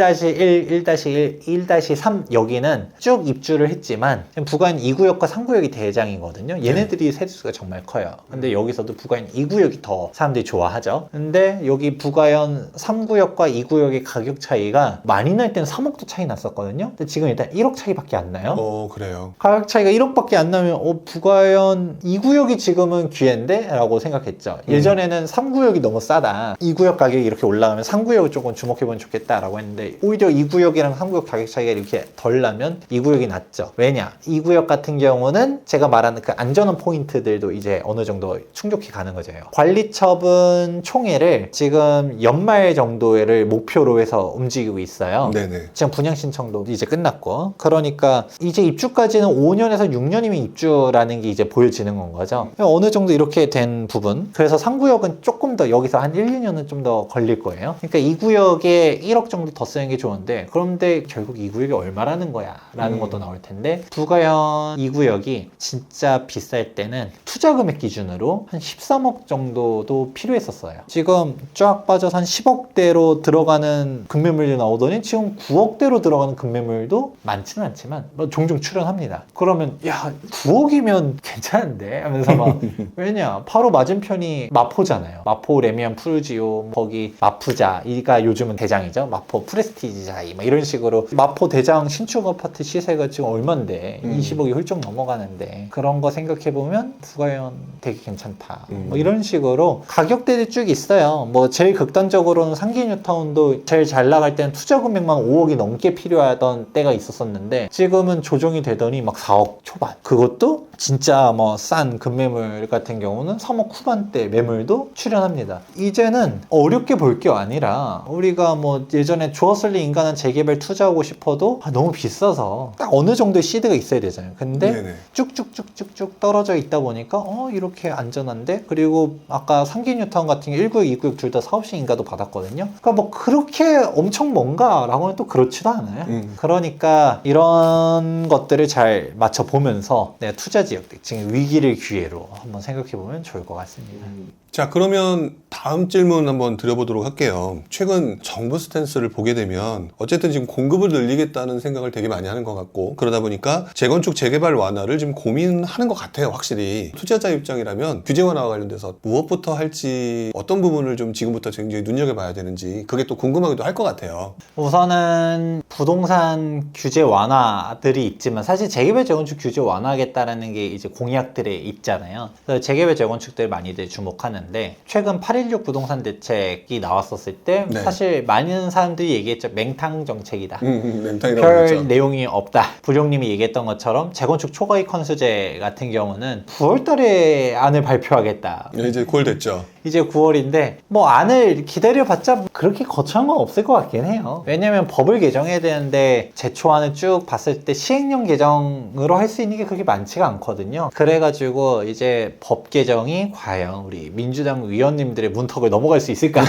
1-1, 1-3 여기는 쭉 입주를 했지만 지금 부가연 2구역과 3구역이 대장이거든요. 얘네들이 세대수가 정말 커요. 근데 여기서도 부가연 2구역이 더 사람들이 좋아하죠. 근데 여기 부가연 3구역과 2구역의 가격 차이가 많이 날 때는 3억도 차이 났었거든요. 근데 지금 일단 1억 차이밖에 안 나요. 그래요. 가격 차이가 1억밖에 안 나면 부가연 2구역이 지금은 기회인데? 라고 생각했죠. 예전에는 3구역이 너무 싸다, 2구역 가격이 이렇게 올라가면 3구역을 조금 주목해보면 좋겠다라고 했는데 오히려 2구역이랑 3구역 가격 차이가 이렇게 덜 나면 2구역이 낫죠. 왜냐? 2구역 같은 경우는 제가 말하는 그 안전원 포인트들도 이제 어느 정도 충족해 가는 거죠. 관리처분 총회를 지금 연말 정도를 목표로 해서 움직이고 있어요. 네네. 지금 분양 신청도 이제 끝났고, 그러니까 이제 입주까지는 5년에서 6년이면 입주라는 게 이제 보여지는 건 거죠. 어느 정도 이렇게 된 부분. 그래서 3구역은 조금 더 여기서 한 1, 2년은 좀 더 걸릴 거예요. 그러니까 2구역에 1억 정도 더 쓰는 게 좋은데, 그런데 결국 2구역이 얼마라는 거야 라는 것도 나올 텐데, 부가연 2구역이 진짜 비쌀 때는 투자 금액 기준으로 한 13억 정도도 필요했었어요. 지금 쫙 빠져서 한 10억대로 들어가는 급매물이 나오더니 지금 9억대로 들어가는 급매물도 많지는 않지만 뭐 종종 출연합니다. 그러면 야 9억이면 괜찮은데 하면서 막 왜냐 바로 맞은편이 마포잖아요. 마포 레미안 푸르지오, 거기 마푸자, 이가 요즘은 대장이죠. 마포 프레스티지자이 막 이런 식으로 마포 대장 신축 아파트 시세가 지금 얼만데 20억이 훌쩍 넘어가는데, 그런 거 생각해보면 부가연 되게 괜찮다. 뭐 이런 식으로 가격대들이 쭉 있어요. 뭐 제일 극단적으로는 상기 뉴타운도 제일 잘 나갈 때는 투자 금액만 5억이 넘게 필요하던 때가 있었었는데 지금은 조정이 되더니 막 4억 초반, 그것도 진짜 뭐 싼 급매물 같은 경우는 3억 후반대 매물도 출연합니다. 이제는 어렵게 볼 게 아니라 우리가 뭐 예전에 주어설리 인간은 재개발 투자하고 싶어도 너무 비싸서 딱 어느 정도의 시드가 있어야 되잖아요. 근데 네네. 쭉쭉쭉쭉쭉 떨어져 있다 보니까 이렇게 안전한데, 그리고 아까 상기 뉴타운 같은 게 1구역, 2구역 둘 다 사업시 인가도 받았거든요. 그러니까 뭐 그렇게 엄청 뭔가라고는 또 그렇지도 않아요. 그러니까 이런 것들을 잘 맞춰보면서 내가 투자 지역들, 지금 위기를 기회로 한번 생각해보면 좋을 것 같습니다. 자, 그러면 다음 질문 한번 드려보도록 할게요. 최근 정부 스탠스를 보게 되면 어쨌든 지금 공급을 늘리겠다는 생각을 되게 많이 하는 것 같고, 그러다 보니까 재건축 재개발 완화를 지금 고민하는 것 같아요. 확실히 투자자 입장이라면 규제 완화와 관련돼서 무엇부터 할지, 어떤 부분을 좀 지금부터 굉장히 눈여겨봐야 되는지, 그게 또 궁금하기도 할 것 같아요. 우선은 부동산 규제 완화들이 있지만 사실 재개발 재건축 규제 완화하겠다라는 게 이제 공약들에 있잖아요. 그래서 재개발 재건축들 많이들 주목하는데, 최근 8.16 부동산 대책이 나왔었을 때 네. 사실 많은 사람들이 얘기했죠. 맹탕 정책이다. 맹탕이라고 별 했죠. 내용이 없다. 부룡님이 얘기했던 것처럼 재건축 초과이익 컨수제 같은 경우는 9월 달에 안을 발표하겠다. 이제 9월 됐죠. 이제 9월인데 뭐 안을 기다려봤자 그렇게 거창한 건 없을 것 같긴 해요. 왜냐면 법을 개정해야 되는데 제초안을 쭉 봤을 때 시행령 개정으로 할 수 있는 게 그렇게 많지가 않거든요. 그래가지고 이제 법 개정이 과연 우리 민주당 의원님들의 문턱을 넘어갈 수 있을까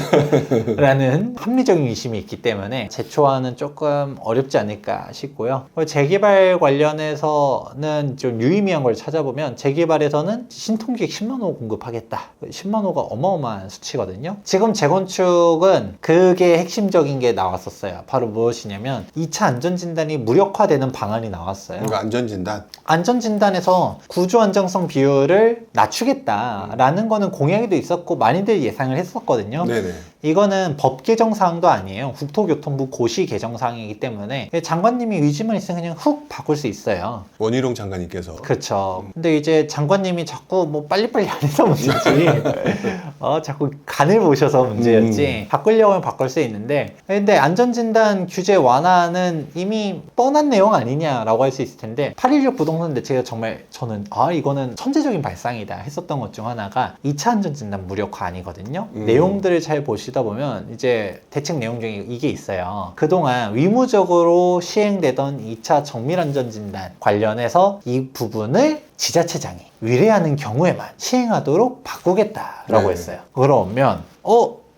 라는 합리적인 의심이 있기 때문에 제초안은 조금 어렵지 않을까 싶고요. 재개발 관련해서는 좀 유의미한 걸 찾아보면 재개발에서는 신통기획 10만 호 공급하겠다. 10만 호가 어마어마한 수치거든요. 지금 재건축은 그게 핵심적인 게 나왔었어요. 바로 무엇이냐면 2차 안전진단이 무력화되는 방안이 나왔어요. 그러니까 안전진단. 안전진단에서 구조 안정성 비율을 낮추겠다라는 거는 공약에도 있었고 많이들 예상을 했었거든요. 네네. 이거는 법 개정 사항도 아니에요. 국토교통부 고시 개정 사항이기 때문에 장관님이 의지만 있으면 그냥 훅 바꿀 수 있어요. 원희룡 장관님께서. 그렇죠. 근데 이제 장관님이 자꾸 뭐 빨리빨리 안 해서 문제지. 자꾸 간을 보셔서 문제였지. 바꾸려고 하면 바꿀 수 있는데, 근데 안전진단 규제 완화는 이미 뻔한 내용 아니냐라고 할 수 있을 텐데, 816 부동산 대책가 정말 저는 이거는 천재적인 발상이다 했었던 것 중 하나가 2차 안전진단 무력화 아니거든요. 내용들을 잘 보시다 보면 이제 대책 내용 중에 이게 있어요. 그동안 의무적으로 시행되던 2차 정밀안전진단 관련해서 이 부분을 지자체장이 위례하는 경우에만 시행하도록 바꾸겠다라고 네. 했어요. 그러면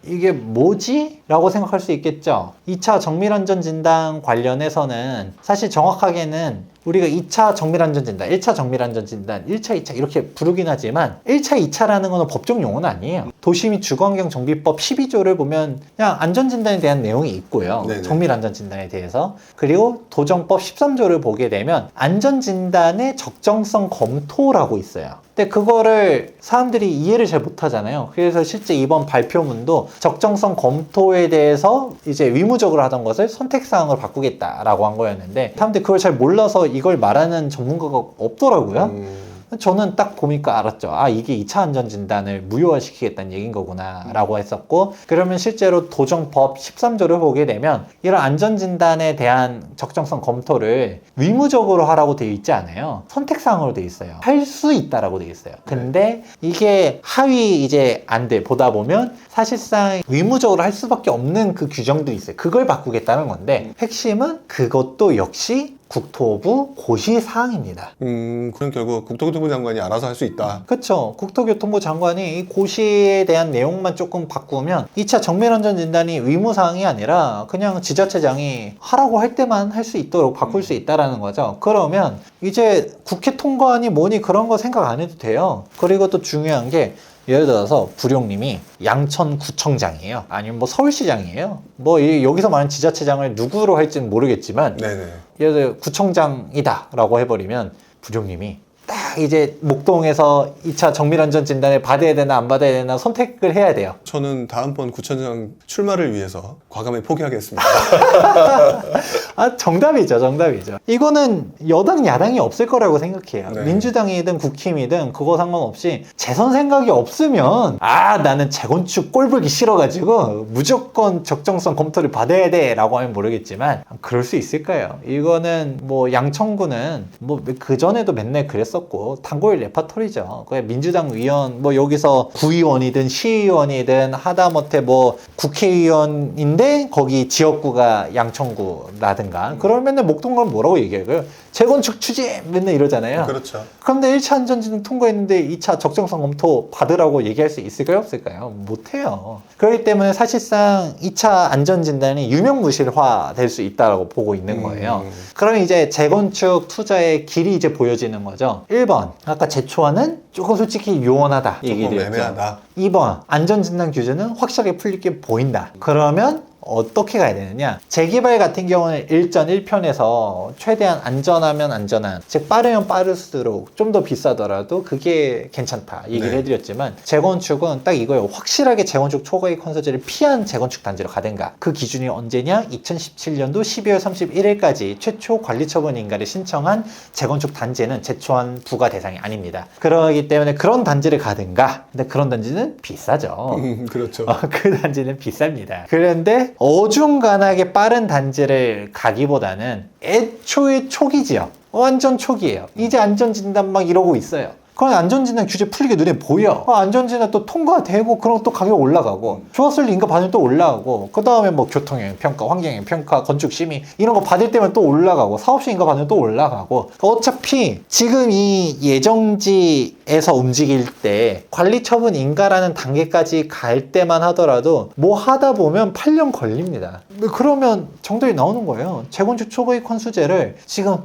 이게 뭐지? 라고 생각할 수 있겠죠. 2차 정밀안전진단 관련해서는 사실 정확하게는 우리가 2차 정밀안전진단, 1차 정밀안전진단, 1차, 2차 이렇게 부르긴 하지만 1차, 2차라는 거는 법적 용어는 아니에요. 도시및 주거환경정비법 12조를 보면 그냥 안전진단에 대한 내용이 있고요. 네네. 정밀안전진단에 대해서. 그리고 도정법 13조를 보게 되면 안전진단의 적정성 검토라고 있어요. 근데 그거를 사람들이 이해를 잘 못하잖아요. 그래서 실제 이번 발표문도 적정성 검토에 대해서 이제 의무적으로 하던 것을 선택사항으로 바꾸겠다라고 한 거였는데 사람들이 그걸 잘 몰라서 이걸 말하는 전문가가 없더라고요. 저는 딱 보니까 알았죠. 이게 2차 안전진단을 무효화시키겠다는 얘기인 거구나 라고 했었고, 그러면 실제로 도정법 13조를 보게 되면 이런 안전진단에 대한 적정성 검토를 의무적으로 하라고 되어 있지 않아요. 선택사항으로 되어 있어요. 할 수 있다라고 되어 있어요. 근데 이게 하위 이제 안들 보다 보면 사실상 의무적으로 할 수밖에 없는 그 규정들이 있어요. 그걸 바꾸겠다는 건데 핵심은 그것도 역시 국토부 고시 사항입니다. 그럼 결국 국토교통부 장관이 알아서 할 수 있다. 그렇죠. 국토교통부 장관이 이 고시에 대한 내용만 조금 바꾸면 2차 정밀안전진단이 의무사항이 아니라 그냥 지자체장이 하라고 할 때만 할 수 있도록 바꿀 수 있다라는 거죠. 그러면 이제 국회 통과니 뭐니 그런 거 생각 안 해도 돼요. 그리고 또 중요한 게 예를 들어서 부룡님이 양천구청장이에요. 아니면 뭐 서울시장이에요. 여기서 말하는 지자체장을 누구로 할지는 모르겠지만 네네. 예를 들어 구청장이다 라고 해버리면 부룡님이 딱 이제 목동에서 2차 정밀안전진단을 받아야 되나 안 받아야 되나 선택을 해야 돼요. 저는 다음번 구청장 출마를 위해서 과감히 포기하겠습니다. 정답이죠. 이거는 여당 야당이 없을 거라고 생각해요. 네. 민주당이든 국힘이든 그거 상관없이 재선 생각이 없으면 나는 재건축 꼴보기 싫어가지고 무조건 적정성 검토를 받아야 돼 라고 하면 모르겠지만 그럴 수 있을까요? 이거는 뭐 양천구는 뭐 그전에도 맨날 그랬었고 단골 레파토리죠. 민주당 의원 여기서 구의원이든 시의원이든 하다못해 국회의원인데 거기 지역구가 양천구라든가 그러면 맨날 목동 가면 뭐라고 얘기해요? 재건축 추진 맨날 이러잖아요. 그렇죠. 그런데 1차 안전진단 통과했는데 2차 적정성 검토 받으라고 얘기할 수 있을까요? 없을까요? 못해요. 그렇기 때문에 사실상 2차 안전진단이 유명무실화 될 수 있다고 보고 있는 거예요. 그러면 이제 재건축 투자의 길이 이제 보여지는 거죠. 1번 아까 제초안은 조금 솔직히 요원하다 얘기드렸죠. 애매하다. 2번 안전진단 규제는 확실하게 풀릴 게 보인다. 그러면 어떻게 가야 되느냐? 재개발 같은 경우는 1전 1편에서 최대한 안전하면 안전한, 즉 빠르면 빠를수록 좀 더 비싸더라도 그게 괜찮다 얘기를 해드렸지만 재건축은 딱 이거예요. 확실하게 재건축 초과이익 컨설팅을 피한 재건축 단지로 가든가. 그 기준이 언제냐? 2017년도 12월 31일까지 최초 관리처분 인가를 신청한 재건축 단지는 제초안 부과 대상이 아닙니다. 그러기 때문에 그런 단지를 가든가. 근데 그런 단지는 비싸죠. 그렇죠. 그 단지는 비쌉니다. 그런데 어중간하게 빠른 단지를 가기보다는 애초에 초기지요. 완전 초기예요. 이제 안전진단 막 이러고 있어요. 그건 안전진단 규제 풀리게 눈에 보여. 안전진단 또 통과되고 그럼 또 가격 올라가고 좋았을 인가 받으면 또 올라가고 그 다음에 교통영향 평가, 환경영향 평가, 건축심의 이런 거 받을 때면 또 올라가고 사업시 인가 받으면 또 올라가고 어차피 지금 이 예정지에서 움직일 때 관리처분 인가라는 단계까지 갈 때만 하더라도 뭐 하다 보면 8년 걸립니다. 그러면 정답이 나오는 거예요. 재건축 초과이익 환수제를 지금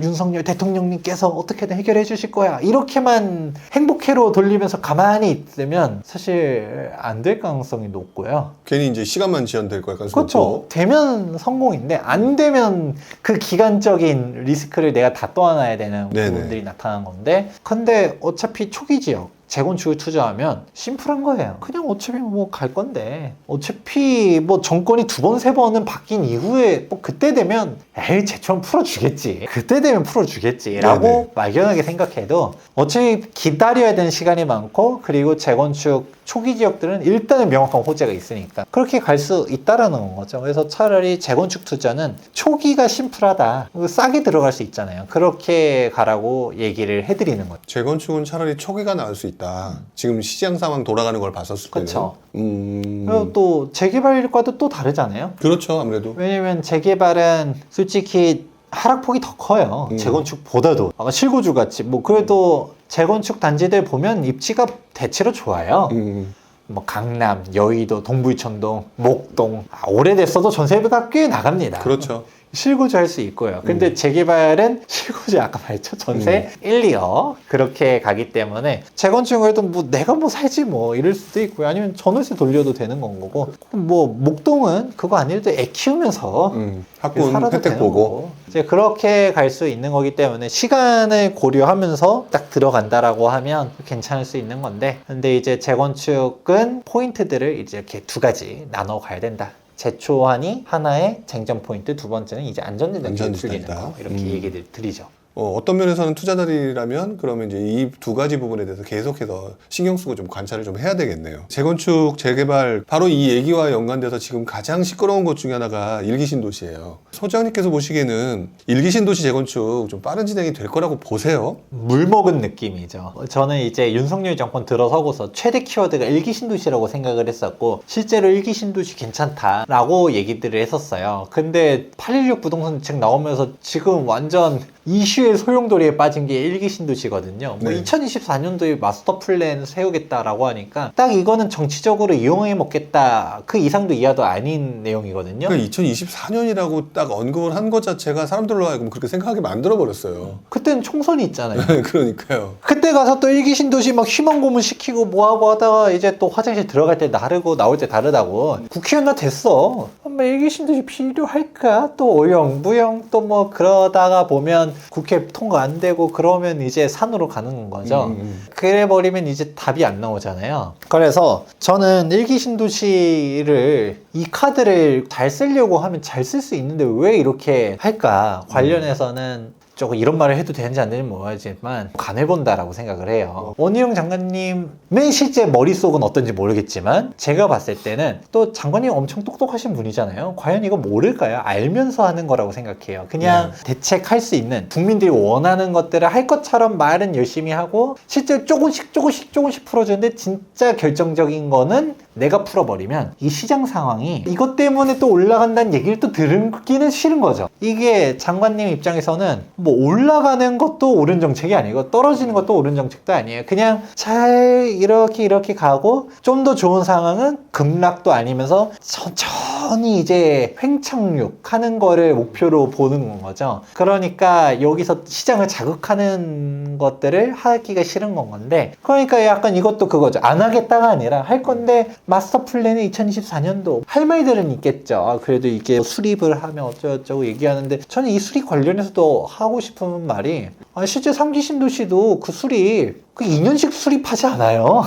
윤석열 대통령님께서 어떻게든 해결해 주실 거야 이렇게만 그것만 행복회로 돌리면서 가만히 있으면 사실 안 될 가능성이 높고요. 괜히 이제 시간만 지연될 거야. 그렇죠. 되면 성공인데 안 되면 그 기간적인 리스크를 내가 다 떠안아야 되는 네네. 부분들이 나타나는 건데, 근데 어차피 초기 지역 재건축을 투자하면 심플한 거예요. 그냥 어차피 뭐 갈 건데, 어차피 뭐 정권이 2번, 3번은 바뀐 이후에 뭐 그때 되면 에이 제처럼 풀어주겠지, 그때 되면 풀어주겠지 라고 네네. 막연하게 생각해도 어차피 기다려야 되는 시간이 많고, 그리고 재건축 초기 지역들은 일단은 명확한 호재가 있으니까 그렇게 갈 수 있다라는 거죠. 그래서 차라리 재건축 투자는 초기가 심플하다, 싸게 들어갈 수 있잖아요. 그렇게 가라고 얘기를 해드리는 거죠. 재건축은 차라리 초기가 나을 수 있다. 지금 시장 상황 돌아가는 걸 봤었을 때는. 그쵸. 그리고 또 재개발과도 또 다르잖아요. 그렇죠. 아무래도. 왜냐면 재개발은 솔직히 하락폭이 더 커요. 재건축보다도. 아까 실고주 같이 뭐 그래도 재건축 단지들 보면 입지가 대체로 좋아요. 뭐 강남, 여의도, 동부이천동, 목동, 오래됐어도 전세가 꽤 나갑니다. 그렇죠. 실거주 할 수 있고요. 근데 재개발은 실거주 아까 말했죠. 전세 1, 2억 그렇게 가기 때문에 재건축을 해도 뭐 내가 뭐 살지 뭐 이럴 수도 있고요. 아니면 전월세 돌려도 되는 건 거고, 뭐 목동은 그거 아니래도 애 키우면서 학군 살아도 혜택 되는 보고. 거고. 이제 그렇게 갈 수 있는 거기 때문에 시간을 고려하면서 딱 들어간다라고 하면 괜찮을 수 있는 건데, 근데 이제 재건축은 포인트들을 이제 이렇게 2가지 나눠 가야 된다. 제초안이 하나의 쟁점 포인트, 2번째는 이제 안전지대를 풀리는 거, 이렇게 얘기를 드리죠. 어떤 면에서는 투자자들이라면 그러면 이제 이 2가지 부분에 대해서 계속해서 신경 쓰고 좀 관찰을 좀 해야 되겠네요. 재건축, 재개발, 바로 이 얘기와 연관돼서 지금 가장 시끄러운 것 중에 하나가 일기 신도시예요. 소장님께서 보시기에는 일기 신도시 재건축 좀 빠른 진행이 될 거라고 보세요? 물 먹은 느낌이죠. 저는 이제 윤석열 정권 들어서고서 최대 키워드가 일기 신도시라고 생각을 했었고, 실제로 일기 신도시 괜찮다라고 얘기들을 했었어요. 근데 816 부동산 책 나오면서 지금 완전 이슈의 소용돌이에 빠진 게 일기 신도시거든요. 뭐 네. 2024년도에 마스터 플랜 세우겠다라고 하니까 딱 이거는 정치적으로 이용해 먹겠다, 그 이상도 이하도 아닌 내용이거든요. 그러니까 2024년이라고 딱 언급을 한 것 자체가 사람들로 하여금 그렇게 생각하게 만들어버렸어요. 그때는 총선이 있잖아요. 그러니까요. 그때 가서 또 일기 신도시 막 희망 고문 시키고 뭐하고 하다가 이제 또 화장실 들어갈 때 다르고 나올 때 다르다고. 국회의원 나 됐어. 뭐 일기 신도시 필요할까? 또 오영 무영 또 뭐 그러다가 보면 국회 통과 안 되고 그러면 이제 산으로 가는 거죠. 그래 버리면 이제 답이 안 나오잖아요. 그래서 저는 일기 신도시를, 이 카드를 잘 쓰려고 하면 잘 쓸 수 있는데 왜 이렇게 할까 관련해서는 조금 이런 말을 해도 되는지 안 되는지 모르겠지만 간해본다라고 생각을 해요. 원희룡 장관님의 실제 머릿속은 어떤지 모르겠지만 제가 봤을 때는, 또 장관님 엄청 똑똑하신 분이잖아요. 과연 이거 모를까요? 알면서 하는 거라고 생각해요. 그냥 대책할 수 있는, 국민들이 원하는 것들을 할 것처럼 말은 열심히 하고 실제 조금씩 풀어주는데 진짜 결정적인 거는 내가 풀어버리면 이 시장 상황이 이것 때문에 또 올라간다는 얘기를 또 들기는 싫은 거죠. 이게 장관님 입장에서는 뭐 올라가는 것도 옳은 정책이 아니고 떨어지는 것도 옳은 정책도 아니에요. 그냥 잘 이렇게 가고, 좀 더 좋은 상황은 급락도 아니면서 천천히 이제 횡착륙하는 거를 목표로 보는 거죠. 그러니까 여기서 시장을 자극하는 것들을 하기가 싫은 건데, 그러니까 약간 이것도 그거죠. 안 하겠다가 아니라 할 건데 마스터 플랜은 2024년도 할 말들은 있겠죠. 그래도 이게 수립을 하면 어쩌고저쩌고 얘기하는데, 저는 이 수립 관련해서도 하고 싶은 말이, 실제 3기 신도시도 그 수립 그 2년씩 수립하지 않아요.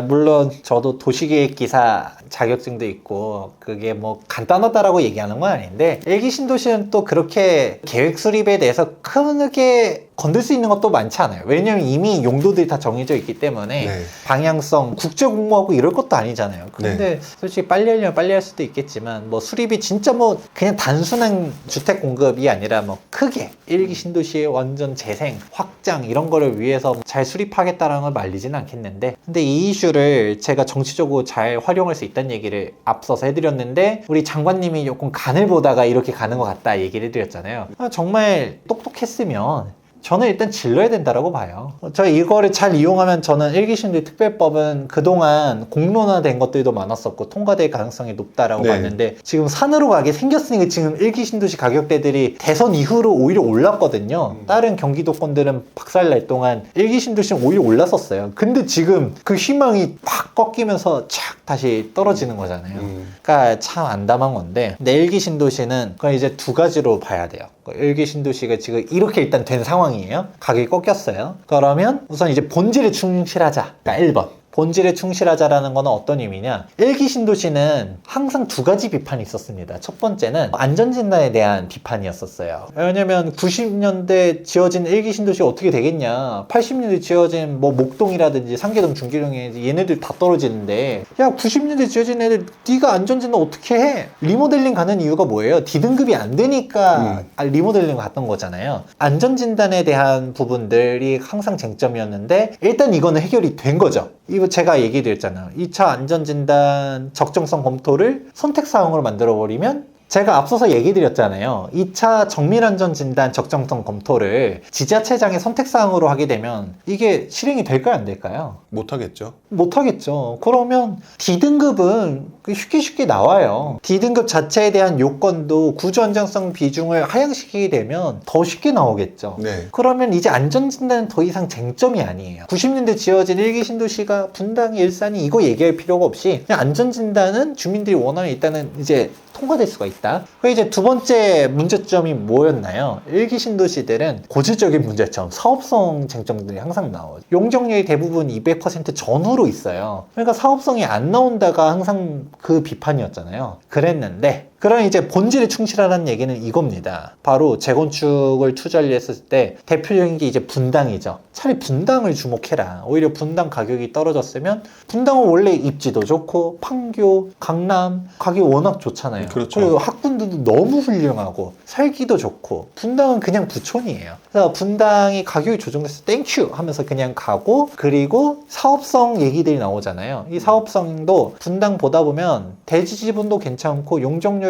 물론 저도 도시계획 기사 자격증도 있고 그게 뭐 간단하다라고 얘기하는 건 아닌데, 일기 신도시는 또 그렇게 계획 수립에 대해서 크게 건들 수 있는 것도 많지 않아요. 왜냐면 이미 용도들이 다 정해져 있기 때문에 방향성, 국제 공모하고 이럴 것도 아니잖아요. 근데 솔직히 빨리 하려면 빨리 할 수도 있겠지만, 뭐 수립이 진짜 뭐 그냥 단순한 주택 공급이 아니라 뭐 크게 일기 신도시의 완전 재생, 확장 이런 거를 위해서 잘 수립하겠다라는 걸 말리지는 않겠는데, 근데 이 이슈를 제가 정치적으로 잘 활용할 수 있다는 얘기를 앞서서 해드렸는데, 우리 장관님이 조금 간을 보다가 이렇게 가는 것 같다 얘기를 해드렸잖아요. 정말 똑똑했으면 저는 일단 질러야 된다라고 봐요. 저 이거를 잘 이용하면 저는 일기신도시 특별법은 그동안 공론화된 것들도 많았었고 통과될 가능성이 높다라고 네. 봤는데 지금 산으로 가게 생겼으니까 지금 일기신도시 가격대들이 대선 이후로 오히려 올랐거든요. 다른 경기도권들은 박살날 동안 일기신도시는 오히려 올랐었어요. 근데 지금 그 희망이 확 꺾이면서 착 다시 떨어지는 거잖아요. 그러니까 참 안담한 건데 근데 일기신도시는 그건 이제 두 가지로 봐야 돼요. 일기신도시가 지금 이렇게 일단 된 상황이에요. 가격이 꺾였어요. 그러면 우선 이제 본질에 충실하자. 그러니까 1번. 본질에 충실하자라는 거는 어떤 의미냐? 일기신도시는 항상 두 가지 비판이 있었습니다. 첫 번째는 안전진단에 대한 비판이었었어요. 왜냐면 90년대 지어진 일기신도시 어떻게 되겠냐? 80년대 지어진 뭐 목동이라든지 상계동, 중계동에 얘네들 다 떨어지는데 야 90년대 지어진 애들 네가 안전진단 어떻게 해? 리모델링 가는 이유가 뭐예요? D등급이 안 되니까 리모델링 갔던 거잖아요. 안전진단에 대한 부분들이 항상 쟁점이었는데 일단 이거는 해결이 된 거죠. 이거 제가 얘기 드렸잖아요. 2차 안전진단 적정성 검토를 선택사항으로 만들어버리면 제가 앞서서 얘기 드렸잖아요. 2차 정밀안전진단 적정성 검토를 지자체장의 선택사항으로 하게 되면 이게 실행이 될까요? 안 될까요? 못하겠죠. 못하겠죠. 그러면 D등급은 쉽게 나와요. D등급 자체에 대한 요건도 구조 안정성 비중을 하향시키게 되면 더 쉽게 나오겠죠. 네. 그러면 이제 안전진단은 더 이상 쟁점이 아니에요. 90년대 지어진 일기신도시가 분당이 일산이 이거 얘기할 필요가 없이 그냥 안전진단은 주민들이 원하는 일단은 이제 통과될 수가 있다. 그 이제 두 번째 문제점이 뭐였나요? 일기신도시들은 고질적인 문제점, 사업성 쟁점들이 항상 나오죠. 용적률이 대부분 200% 전후로 있어요. 그러니까 사업성이 안 나온다가 항상 그 비판이었잖아요. 그랬는데 그럼 이제 본질에 충실하라는 얘기는 이겁니다. 바로 재건축을 투자를 했을 때 대표적인 게 이제 분당이죠. 차라리 분당을 주목해라. 오히려 분당 가격이 떨어졌으면 분당은 원래 입지도 좋고 판교, 강남 가격이 워낙 좋잖아요. 그렇죠. 그리고 학군들도 너무 훌륭하고 살기도 좋고 분당은 그냥 부촌이에요. 그래서 분당이 가격이 조정돼서 땡큐 하면서 그냥 가고 그리고 사업성 얘기들이 나오잖아요. 이 사업성도 분당 보다 보면 대지지분도 괜찮고 용적률도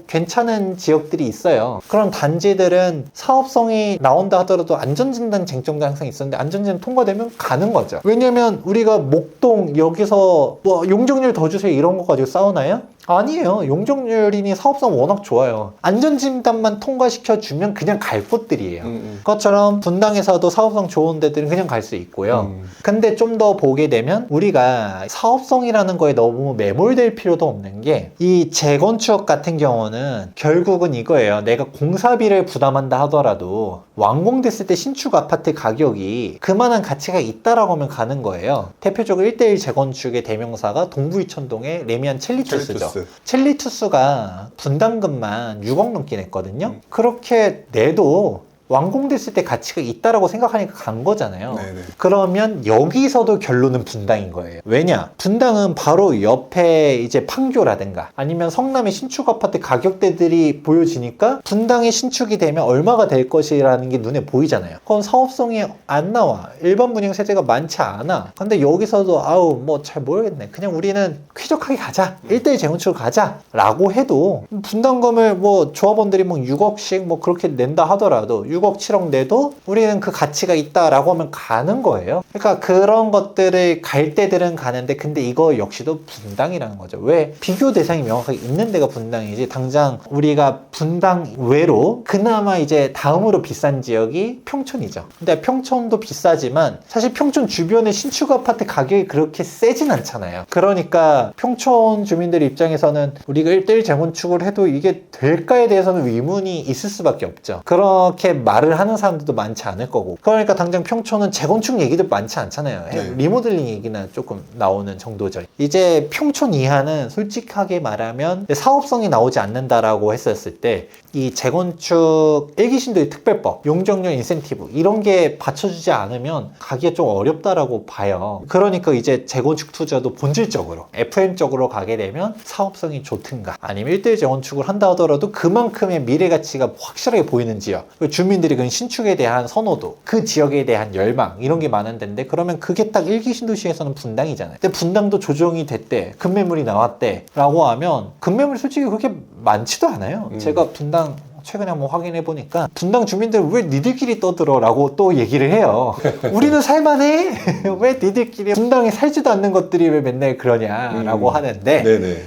괜찮은 지역들이 있어요. 그런 단지들은 사업성이 나온다 하더라도 안전진단 쟁점도 항상 있었는데 안전진단 통과되면 가는 거죠. 왜냐면 우리가 목동 여기서 뭐 용적률 더 주세요 이런 거 가지고 싸우나요? 아니에요. 용적률이니 사업성 워낙 좋아요. 안전진단만 통과시켜주면 그냥 갈 곳들이에요. 그것처럼 분당에서도 사업성 좋은 데들은 그냥 갈 수 있고요. 근데 좀 더 보게 되면 우리가 사업성이라는 거에 너무 매몰될 필요도 없는 게 이 재건축 같은 경우는 결국은 이거예요. 내가 공사비를 부담한다 하더라도 완공됐을 때 신축 아파트 가격이 그만한 가치가 있다라고 하면 가는 거예요. 대표적으로 1:1 재건축의 대명사가 동부이천동의 레미안 첼리투스죠. 첼리투스가 분담금만 6억 넘게 냈거든요. 그렇게 내도 완공됐을 때 가치가 있다라고 생각하니까 간 거잖아요. 네네. 그러면 여기서도 결론은 분당인 거예요. 왜냐? 분당은 바로 옆에 이제 판교라든가 아니면 성남의 신축 아파트 가격대들이 보여지니까 분당의 신축이 되면 얼마가 될 것이라는 게 눈에 보이잖아요. 그건 사업성이 안 나와. 일반 분양 세대가 많지 않아. 근데 여기서도 아우 뭐 잘 모르겠네. 그냥 우리는 쾌적하게 가자. 1:1 재건축을 가자. 라고 해도 분담금을 뭐 조합원들이 뭐 6억씩 뭐 그렇게 낸다 하더라도 6억, 7억 내도 우리는 그 가치가 있다라고 하면 가는 거예요. 그러니까 그런 것들을 갈 때들은 가는데 근데 이거 역시도 분당이라는 거죠. 왜? 비교 대상이 명확하게 있는 데가 분당이지 당장 우리가 분당 외로 그나마 이제 다음으로 비싼 지역이 평촌이죠. 근데 평촌도 비싸지만 사실 평촌 주변의 신축 아파트 가격이 그렇게 세진 않잖아요. 그러니까 평촌 주민들 입장에서는 우리가 1:1 재건축을 해도 이게 될까에 대해서는 의문이 있을 수밖에 없죠. 그렇게 말을 하는 사람들도 많지 않을 거고 그러니까 당장 평촌은 재건축 얘기도 많지 않잖아요. 네. 리모델링 얘기나 조금 나오는 정도죠. 이제 평촌 이하는 솔직하게 말하면 사업성이 나오지 않는다라고 했었을 때 이 재건축 일기신도시 특별법, 용적률 인센티브 이런 게 받쳐주지 않으면 가기가 좀 어렵다라고 봐요. 그러니까 이제 재건축 투자도 본질적으로 FM적으로 가게 되면 사업성이 좋든가 아니면 1:1 재건축을 한다 하더라도 그만큼의 미래 가치가 확실하게 보이는 지역 주민들이 그 신축에 대한 선호도 그 지역에 대한 열망 이런 게 많은 데인데 그러면 그게 딱 일기신도시에서는 분당이잖아요. 근데 분당도 조정이 됐대 급매물이 나왔대 라고 하면 급매물이 솔직히 그렇게 많지도 않아요. 제가 분당 최근에 한번 확인해 보니까 분당 주민들 왜 니들끼리 떠들어 라고 또 얘기를 해요. 우리는 살만해. 왜 니들끼리 분당에 살지도 않는 것들이 왜 맨날 그러냐라고 하는데 네네.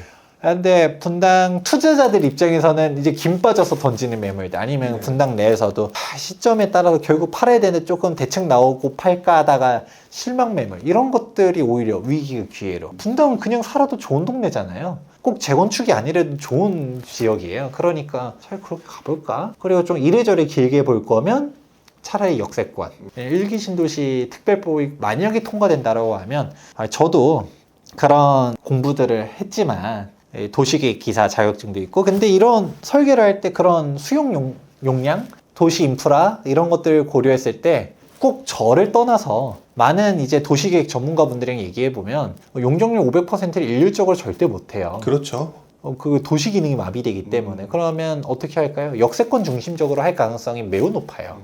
근데 분당 투자자들 입장에서는 이제 김 빠져서 던지는 매물들 아니면 분당 내에서도 시점에 따라서 결국 팔아야 되는데 조금 대책 나오고 팔까 하다가 실망 매물 이런 것들이 오히려 위기의 기회로. 분당은 그냥 살아도 좋은 동네잖아요. 꼭 재건축이 아니라도 좋은 지역이에요. 그러니까 잘 그렇게 가볼까? 그리고 좀 이래저래 길게 볼 거면 차라리 역세권. 일기 신도시 특별법이 만약에 통과된다라고 하면 저도 그런 공부들을 했지만 도시계획 기사 자격증도 있고 근데 이런 설계를 할 때 그런 수용 용량, 도시 인프라 이런 것들을 고려했을 때 꼭 저를 떠나서 많은 이제 도시계획 전문가분들이랑 얘기해 보면 용적률 500%를 일률적으로 절대 못해요. 그렇죠. 그 도시 기능이 마비되기 때문에 그러면 어떻게 할까요? 역세권 중심적으로 할 가능성이 매우 높아요.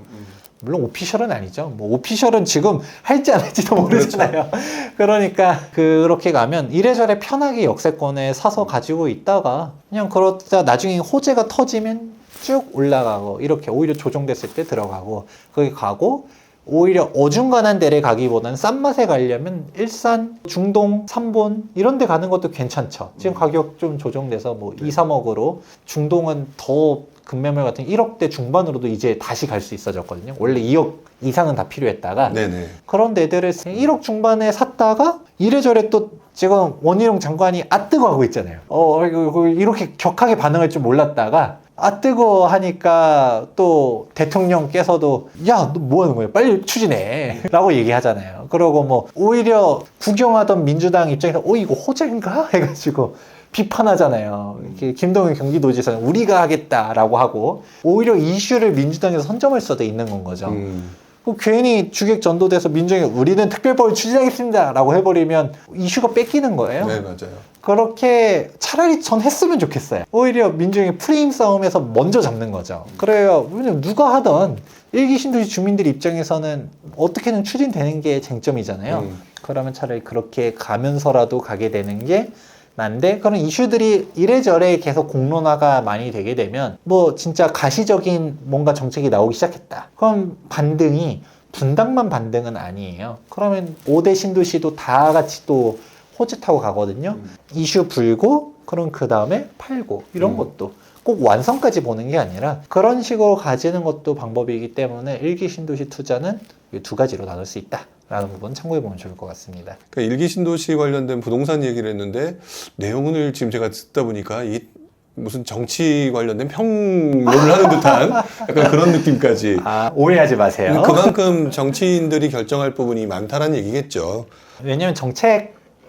물론 오피셜은 아니죠. 뭐 오피셜은 지금 할지 안 할지도 모르잖아요. 그러니까 그렇게 가면 이래저래 편하게 역세권에 사서 가지고 있다가 그냥 그러다 나중에 호재가 터지면 쭉 올라가고 이렇게 오히려 조정됐을 때 들어가고 거기 가고 오히려 어중간한 데를 가기보다는 싼 맛에 가려면 일산, 중동, 삼본 이런 데 가는 것도 괜찮죠. 지금 가격 좀 조정돼서 뭐 2, 3억으로 중동은 더 급매물 같은 1억대 중반으로도 이제 다시 갈 수 있어졌거든요. 원래 2억 이상은 다 필요했다가 네네. 그런 데들을 1억 중반에 샀다가 이래저래 또 지금 원희룡 장관이 뜨거 하고 있잖아요. 이렇게 격하게 반응할 줄 몰랐다가 뜨거 하니까 또 대통령께서도 야, 너 뭐 하는 거야? 빨리 추진해. 라고 얘기하잖아요. 그러고 뭐 오히려 구경하던 민주당 입장에서 이거 호재인가? 해가지고 비판하잖아요. 이렇게 김동연 경기도지사는 우리가 하겠다라고 하고 오히려 이슈를 민주당에서 선점할 수도 있는 건 거죠. 괜히 주객 전도돼서 민주당이 우리는 특별법을 추진하겠습니다 라고 해버리면 이슈가 뺏기는 거예요. 네, 맞아요. 그렇게 차라리 전 했으면 좋겠어요. 오히려 민주당이 프레임 싸움에서 먼저 잡는 거죠. 그래요. 왜냐면 누가 하던 일기 신도시 주민들 입장에서는 어떻게든 추진되는 게 쟁점이잖아요. 그러면 차라리 그렇게 가면서라도 가게 되는 게 난데 그런 이슈들이 이래저래 계속 공론화가 많이 되게 되면 뭐 진짜 가시적인 뭔가 정책이 나오기 시작했다. 그럼 반등이 분당만 반등은 아니에요. 그러면 5대 신도시도 다 같이 또 호재 타고 가거든요. 이슈 불고 그럼 그 다음에 팔고 이런 것도 꼭 완성까지 보는 게 아니라 그런 식으로 가지는 것도 방법이기 때문에 일기 신도시 투자는 이 두 가지로 나눌 수 있다. 라는 부분 참고해보면 좋을 것 같습니다. 그러니까 일기 신도시 관련된 부동산 얘기를 했는데 내용을 지금 제가 듣다 보니까 이 무슨 정치 관련된 평론을 하는 듯한 약간 그런 느낌까지. 오해하지 마세요. 그만큼 정치인들이 결정할 부분이 많다는 얘기겠죠. 왜냐면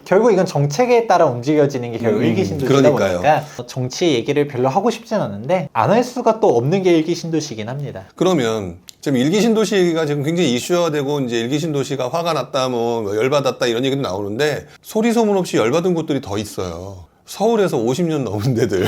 결국 이건 정책에 따라 움직여지는 게 결국 일기 신도시다 보니까 정치 얘기를 별로 하고 싶진 않은데 안 할 수가 또 없는 게 일기 신도시긴 합니다. 그러면 지금 일기 신도시가 지금 굉장히 이슈화되고 이제 일기 신도시가 화가 났다, 뭐 열받았다 이런 얘기도 나오는데 소리 소문 없이 열받은 곳들이 더 있어요. 서울에서 50년 넘은 데들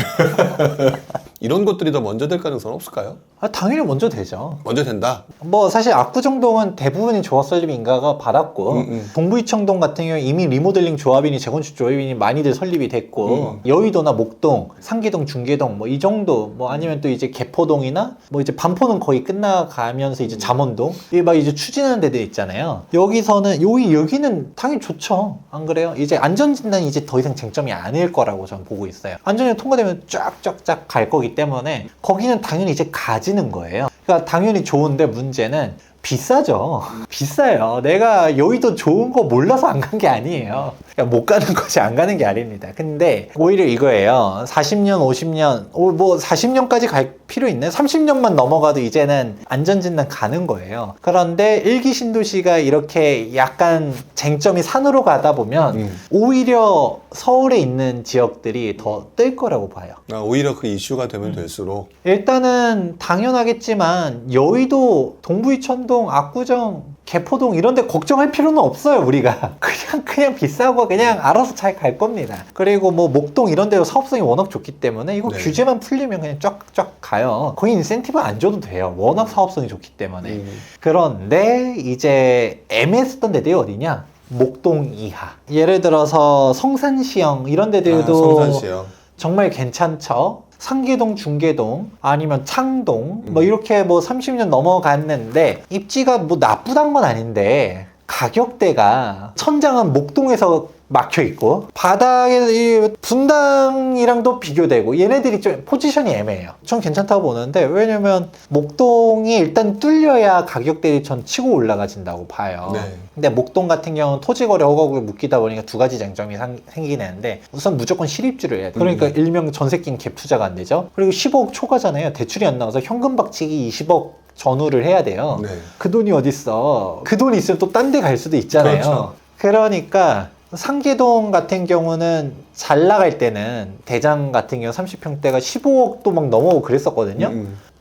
이런 것들이 더 먼저 될 가능성은 없을까요? 당연히 먼저 되죠. 먼저 된다? 뭐 사실 압구정동은 대부분이 조합설립 인가가 받았고 동부이청동 같은 경우 이미 리모델링 조합이니 재건축 조합이니 많이들 설립이 됐고 여의도나 목동, 상계동, 중계동 뭐 이 정도 뭐 아니면 또 이제 개포동이나 뭐 이제 반포는 거의 끝나가면서 이제 잠원동 이게 막 이제 추진하는 데들 있잖아요. 여기서는 여기는 당연히 좋죠. 안 그래요? 이제 안전진단이 이제 더 이상 쟁점이 아닐 거라고 저는 보고 있어요. 안전이 통과되면 쫙쫙쫙 갈 거기 때문에 거기는 당연히 이제 가지는 거예요. 그러니까 당연히 좋은데 문제는 비싸죠. 비싸요. 내가 여의도 좋은 거 몰라서 안 간 게 아니에요. 그러니까 못 가는 것이 안 가는 게 아닙니다. 근데 오히려 이거예요. 40년, 50년, 뭐 40년까지 갈 필요 있네. 30년만 넘어가도 이제는 안전진단 가는 거예요. 그런데 일기 신도시가 이렇게 약간 쟁점이 산으로 가다 보면 오히려 서울에 있는 지역들이 더 뜰 거라고 봐요. 오히려 그 이슈가 되면 될수록 일단은 당연하겠지만 여의도, 동부이천동, 압구정, 개포동 이런 데 걱정할 필요는 없어요. 우리가 그냥 비싸고 그냥 알아서 잘 갈 겁니다. 그리고 뭐 목동 이런 데도 사업성이 워낙 좋기 때문에 이거 규제만 풀리면 그냥 쫙쫙 가요. 거의 인센티브 안 줘도 돼요. 워낙 사업성이 좋기 때문에. 그런데 이제 애매했었던 데들이 어디냐? 목동 이하. 예를 들어서 성산시형 이런 데들도 성산시형. 정말 괜찮죠. 상계동, 중계동, 아니면 창동, 뭐 이렇게 뭐 30년 넘어갔는데 입지가 뭐 나쁘단 건 아닌데 가격대가 천장은 목동에서 막혀 있고 바닥에 이 분당이랑도 비교되고 얘네들이 좀 포지션이 애매해요. 전 괜찮다고 보는데 왜냐면 목동이 일단 뚫려야 가격대를 전 치고 올라가진다고 봐요. 네. 근데 목동 같은 경우는 토지거래 허가구에 묶이다 보니까 두 가지 장점이 생기는데 우선 무조건 실입주를 해야 돼. 그러니까 일명 전세 낀 갭 투자가 안 되죠. 그리고 15억 초과잖아요. 대출이 안 나와서 현금 박치기 20억 전후를 해야 돼요. 네. 그 돈이 어딨어. 그 돈이 있으면 또 딴 데 갈 수도 있잖아요. 그렇죠. 그러니까 상계동 같은 경우는 잘 나갈 때는 대장 같은 경우 30평대가 15억도 막 넘어오고 그랬었거든요.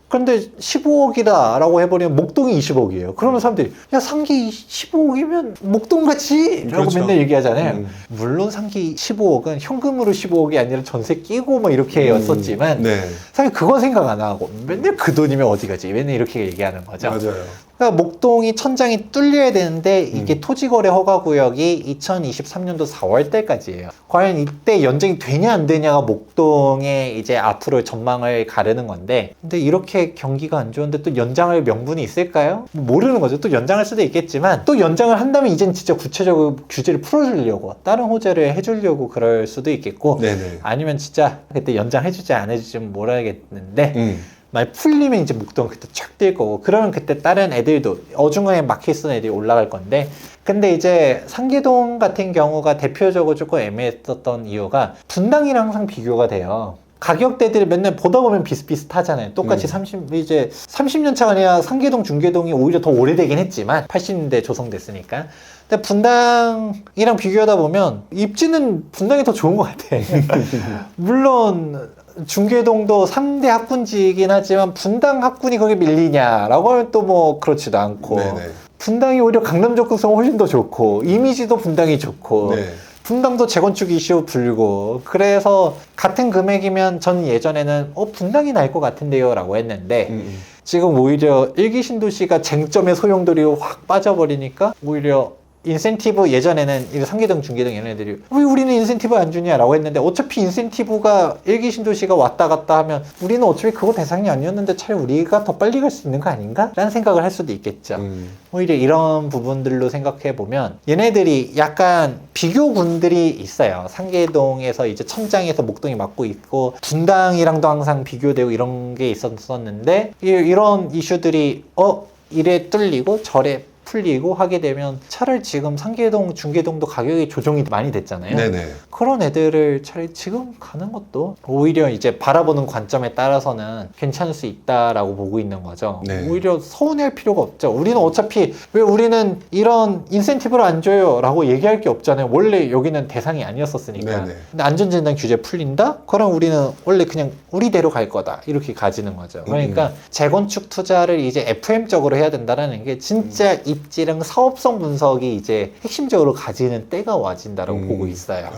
근데 15억이다 라고 해버리면 목동이 20억이에요. 그러면 사람들이 야 상계 15억이면 목동 같이 라고 그렇죠. 맨날 얘기하잖아요. 물론 상계 15억은 현금으로 15억이 아니라 전세 끼고 뭐 이렇게 였었지만 네. 사실 그건 생각 안 하고 맨날 그 돈이면 어디 가지 맨날 이렇게 얘기하는 거죠. 맞아요. 그러니까 목동이 천장이 뚫려야 되는데 이게 토지거래 허가구역이 2023년도 4월 달까지예요. 과연 이때 연장이 되냐 안 되냐가 목동의 이제 앞으로 전망을 가르는 건데 근데 이렇게 경기가 안 좋은데 또 연장할 명분이 있을까요? 모르는 거죠. 또 연장할 수도 있겠지만 또 연장을 한다면 이젠 진짜 구체적으로 규제를 풀어주려고 다른 호재를 해주려고 그럴 수도 있겠고 네네. 아니면 진짜 그때 연장해주지 안 해주지 모르겠는데 만약 풀리면 이제 목동 그때 쫙 뛸 거고 그러면 그때 다른 애들도 어중간에 막혀있던 애들이 올라갈 건데 근데 이제 상계동 같은 경우가 대표적으로 조금 애매했었던 이유가 분당이랑 항상 비교가 돼요. 가격대들이 맨날 보다 보면 비슷비슷하잖아요. 똑같이 30년 차가 아니라 상계동, 중계동이 오히려 더 오래되긴 했지만 80년대 조성됐으니까. 근데 분당이랑 비교하다 보면 입지는 분당이 더 좋은 것 같아. 물론 중계동도 3대 학군지이긴 하지만 분당 학군이 거기 밀리냐라고 하면 또 뭐 그렇지도 않고 네네. 분당이 오히려 강남 접근성 훨씬 더 좋고 이미지도 분당이 좋고 네. 분당도 재건축 이슈 불고 그래서 같은 금액이면 전 예전에는 분당이 나을 것 같은데요 라고 했는데 지금 오히려 일기 신도시가 쟁점의 소용돌이 확 빠져버리니까 오히려 인센티브 예전에는 이 상계동, 중계동 얘네들이 왜 우리는 인센티브 안 주냐라고 했는데 어차피 인센티브가 일기 신도시가 왔다 갔다 하면 우리는 어차피 그거 대상이 아니었는데 차라리 우리가 더 빨리 갈 수 있는 거 아닌가? 라는 생각을 할 수도 있겠죠. 오히려 이런 부분들로 생각해 보면 얘네들이 약간 비교군들이 있어요. 상계동에서 이제 천장에서 목동이 맞고 있고 분당이랑도 항상 비교되고 이런 게 있었는데 이런 이슈들이 이래 뚫리고 저래 풀리고 하게 되면 차라리 지금 상계동, 중계동도 가격이 조정이 많이 됐잖아요. 네네. 그런 애들을 차라리 지금 가는 것도 오히려 이제 바라보는 관점에 따라서는 괜찮을 수 있다라고 보고 있는 거죠. 네. 오히려 서운해할 필요가 없죠. 우리는 어차피 왜 우리는 이런 인센티브를 안 줘요 라고 얘기할 게 없잖아요. 원래 여기는 대상이 아니었었으니까. 네네. 근데 안전진단 규제 풀린다? 그럼 우리는 원래 그냥 우리대로 갈 거다. 이렇게 가지는 거죠. 그러니까 재건축 투자를 이제 FM적으로 해야 된다는 게 진짜 입지랑 사업성 분석이 이제 핵심적으로 가지는 때가 와진다라고 보고 있어요.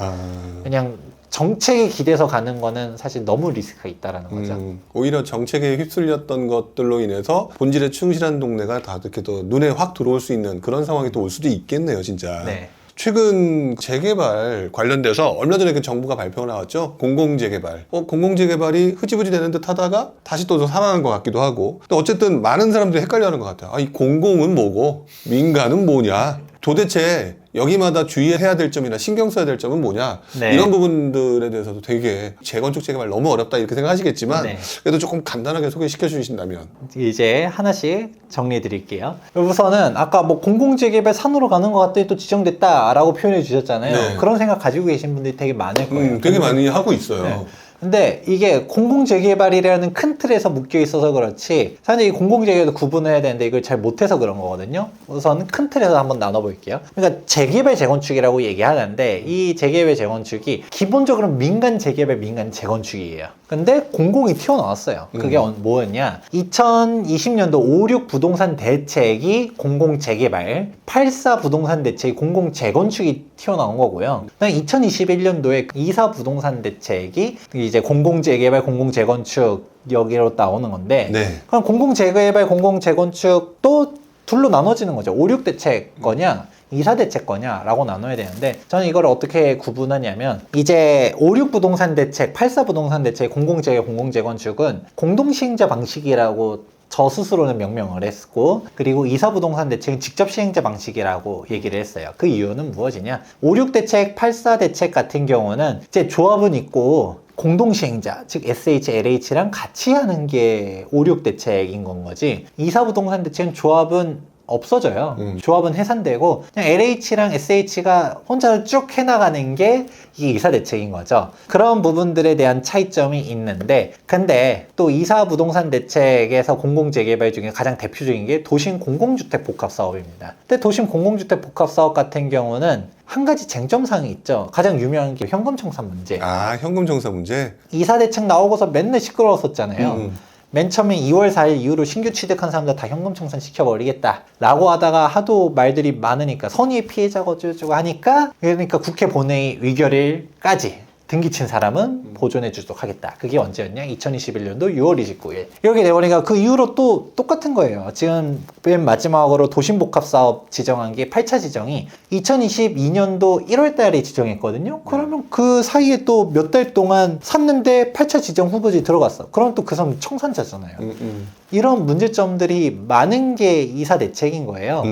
그냥 정책에 기대서 가는 거는 사실 너무 리스크가 있다라는 거죠. 오히려 정책에 휩쓸렸던 것들로 인해서 본질에 충실한 동네가 다 이렇게 또 눈에 확 들어올 수 있는 그런 상황이 또 올 수도 있겠네요, 진짜. 네. 최근 재개발 관련돼서 얼마 전에 그 정부가 발표가 나왔죠. 공공재개발. 공공재개발이 흐지부지 되는 듯 하다가 다시 또 살아난 것 같기도 하고. 근데 어쨌든 많은 사람들이 헷갈려하는 것 같아요. 이 공공은 뭐고 민간은 뭐냐. 도대체 여기마다 주의해야 될 점이나 신경 써야 될 점은 뭐냐. 네. 이런 부분들에 대해서도 되게 재건축 재개발 너무 어렵다 이렇게 생각하시겠지만 네. 그래도 조금 간단하게 소개시켜 주신다면. 이제 하나씩 정리해 드릴게요. 우선은 아까 뭐 공공재개발 산으로 가는 것 같더니 또 지정됐다라고 표현해 주셨잖아요. 네. 그런 생각 가지고 계신 분들이 되게 많을 거예요. 되게 많이 하고 있어요. 네. 근데 이게 공공재개발이라는 큰 틀에서 묶여 있어서 그렇지 사실 이 공공재개발도 구분을 해야 되는데 이걸 잘 못해서 그런 거거든요. 우선 큰 틀에서 한번 나눠볼게요. 그러니까 재개발 재건축이라고 얘기하는데 이 재개발 재건축이 기본적으로 민간 재개발 민간 재건축이에요. 근데 공공이 튀어나왔어요. 그게 뭐였냐 2020년도 5.6 부동산 대책이 공공재개발 8.4 부동산 대책이 공공재건축이 튀어나온 거고요. 2021년도에 2.4 부동산 대책이 이제 공공재개발, 공공재건축 여기로 나오는 건데 네. 그럼 공공재개발, 공공재건축도 둘로 나눠지는 거죠. 5, 6대책 거냐 2, 4대책 거냐라고 나눠야 되는데 저는 이걸 어떻게 구분하냐면 이제 5, 6 부동산 대책, 8, 4 부동산 대책, 공공재개, 공공재건축은 공동시행자 방식이라고 저 스스로는 명명을 했고, 그리고 2, 4 부동산 대책은 직접 시행자 방식이라고 얘기를 했어요. 그 이유는 무엇이냐? 5, 6 대책, 8, 4 대책 같은 경우는 이제 조합은 있고 공동시행자, 즉 SH, LH랑 같이 하는 게 5, 6 대책인 건 거지. 2, 4 부동산 대책은 조합은 없어져요. 조합은 해산되고 그냥 LH랑 SH가 혼자 쭉 해나가는 게 이게 2사 대책인 거죠. 그런 부분들에 대한 차이점이 있는데, 근데 또 2사 부동산 대책에서 공공재개발 중에 가장 대표적인 게 도심 공공주택 복합사업입니다. 근데 도심 공공주택 복합사업 같은 경우는 한 가지 쟁점사항이 있죠. 가장 유명한 게 현금청산 문제. 아, 현금청산 문제? 2사 대책 나오고서 맨날 시끄러웠었잖아요. 맨 처음에 2월 4일 이후로 신규 취득한 사람들 다 현금 청산 시켜버리겠다 라고 하다가 하도 말들이 많으니까 선의의 피해자가 어쩌고 하니까, 그러니까 국회 본회의 의결일까지 등기친 사람은 보존해 주도록 하겠다. 그게 언제였냐? 2021년도 6월 29일. 이렇게 돼버리니까 그 이후로 또 똑같은 거예요. 지금 맨 마지막으로 도심복합사업 지정한 게 8차 지정이 2022년도 1월 달에 지정했거든요. 그러면 그 사이에 또 몇 달 동안 샀는데 8차 지정 후보지에 들어갔어. 그럼 또 그 사람 청산자잖아요. 이런 문제점들이 많은 게 2사 대책인 거예요.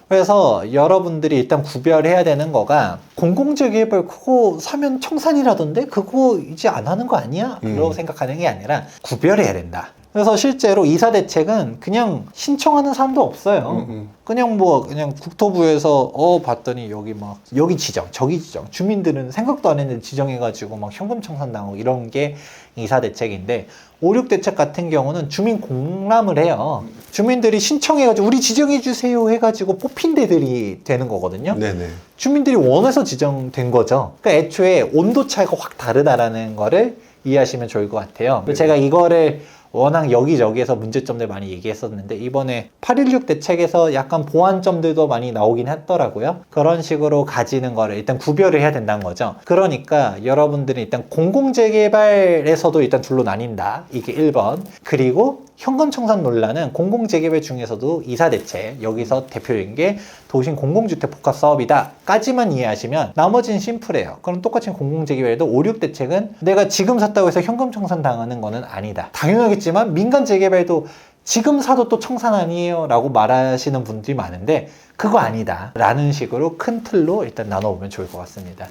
그래서 여러분들이 일단 구별해야 되는 거가, 공공재개발 그거 사면 청산이라던데 그거 이제 안 하는 거 아니야? 라고 생각하는 게 아니라 구별해야 된다. 그래서 실제로 2사 대책은 그냥 신청하는 사람도 없어요. 그냥 그냥 국토부에서 봤더니 여기 여기 지정, 저기 지정, 주민들은 생각도 안 했는데 지정해가지고 막 현금 청산 당하고 이런 게 2사 대책인데, 5, 6 대책 같은 경우는 주민 공람을 해요. 주민들이 신청해가지고 우리 지정해주세요 해가지고 뽑힌 데들이 되는 거거든요. 네네. 주민들이 원해서 지정된 거죠. 그러니까 애초에 온도 차이가 확 다르다라는 거를 이해하시면 좋을 것 같아요. 네. 제가 이거를 워낙 여기저기에서 문제점들 많이 얘기했었는데, 이번에 816 대책에서 약간 보완점들도 많이 나오긴 했더라고요. 그런 식으로 가지는 거를 일단 구별을 해야 된다는 거죠. 그러니까 여러분들은 일단 공공재개발에서도 일단 둘로 나뉜다. 이게 1번. 그리고 현금청산 논란은 공공재개발 중에서도 2사 대책, 여기서 대표적인 게 도심 공공주택 복합사업이다 까지만 이해하시면 나머지는 심플해요. 그럼 똑같이 공공재개발에도 5, 6 대책은 내가 지금 샀다고 해서 현금청산 당하는 거는 아니다. 당연하겠지만 민간재개발도 지금 사도 또 청산 아니에요 라고 말하시는 분들이 많은데, 그거 아니다 라는 식으로 큰 틀로 일단 나눠보면 좋을 것 같습니다.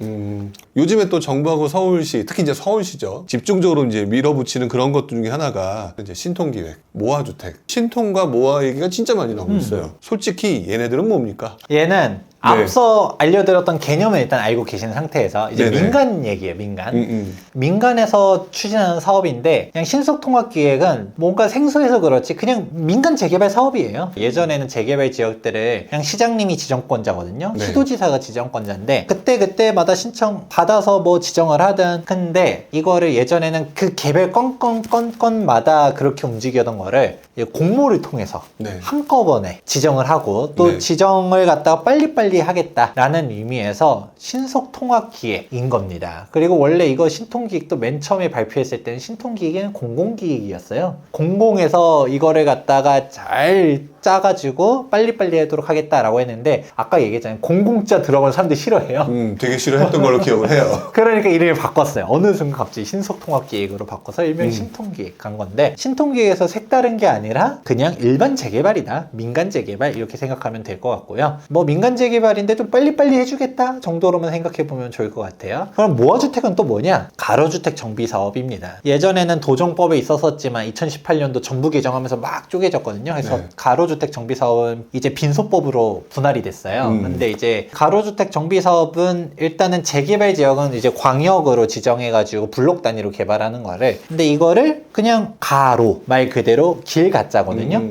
요즘에 또 정부하고 서울시, 특히 이제 서울시죠, 집중적으로 이제 밀어붙이는 그런 것 중에 하나가 이제 신통기획, 모아주택. 신통과 모아 얘기가 진짜 많이 나오고 있어요. 솔직히 얘네들은 뭡니까? 얘는 앞서 알려드렸던 개념을 일단 알고 계시는 상태에서 이제 네네. 민간 얘기예요. 민간. 민간에서 추진하는 사업인데, 그냥 신속통합기획은 뭔가 생소해서 그렇지 그냥 민간 재개발 사업이에요. 예전에는 재개발 지역들을 그냥 시장님이 지정권자거든요. 네. 시도지사가 지정권자인데 그때마다 신청 받아서 뭐 지정을 하든, 근데 이거를 예전에는 그 개별 건건마다 그렇게 움직이던 거를 공모를 통해서 네. 한꺼번에 지정을 하고 또 네. 지정을 갖다가 빨리빨리 하겠다라는 의미에서 신속통합기획인 겁니다. 그리고 원래 이거 신통기획도 맨 처음에 발표했을 때는 신통기획은 공공기획이었어요. 공공에서 이거를 갖다가 잘 짜가지고 빨리빨리 하도록 하겠다라고 했는데, 아까 얘기했잖아요. 공공자 들어가면 사람들이 싫어해요. 되게 싫어했던 걸로 기억을 해요. 그러니까 이름을 바꿨어요. 어느 순간 갑자기 신속통합기획으로 바꿔서 일명 신통기획 간 건데, 신통기획에서 색다른 게 아니라 그냥 일반 재개발이다, 민간 재개발 이렇게 생각하면 될 것 같고요. 뭐 민간 재개발인데 좀 빨리빨리 해주겠다 정도로만 생각해보면 좋을 것 같아요. 그럼 모아주택은 또 뭐냐? 가로주택 정비사업입니다. 예전에는 도정법에 있었었지만 2018년도 정부 개정하면서 막 쪼개졌거든요. 그래서 네. 가로주택 정비사업은 이제 빈소법으로 분할이 됐어요. 근데 이제 가로주택 정비사업은 일단은 재개발 지역은 이제 광역으로 지정해가지고 블록 단위로 개발하는 거를, 근데 이거를 그냥 가로, 말 그대로 길 가짜거든요.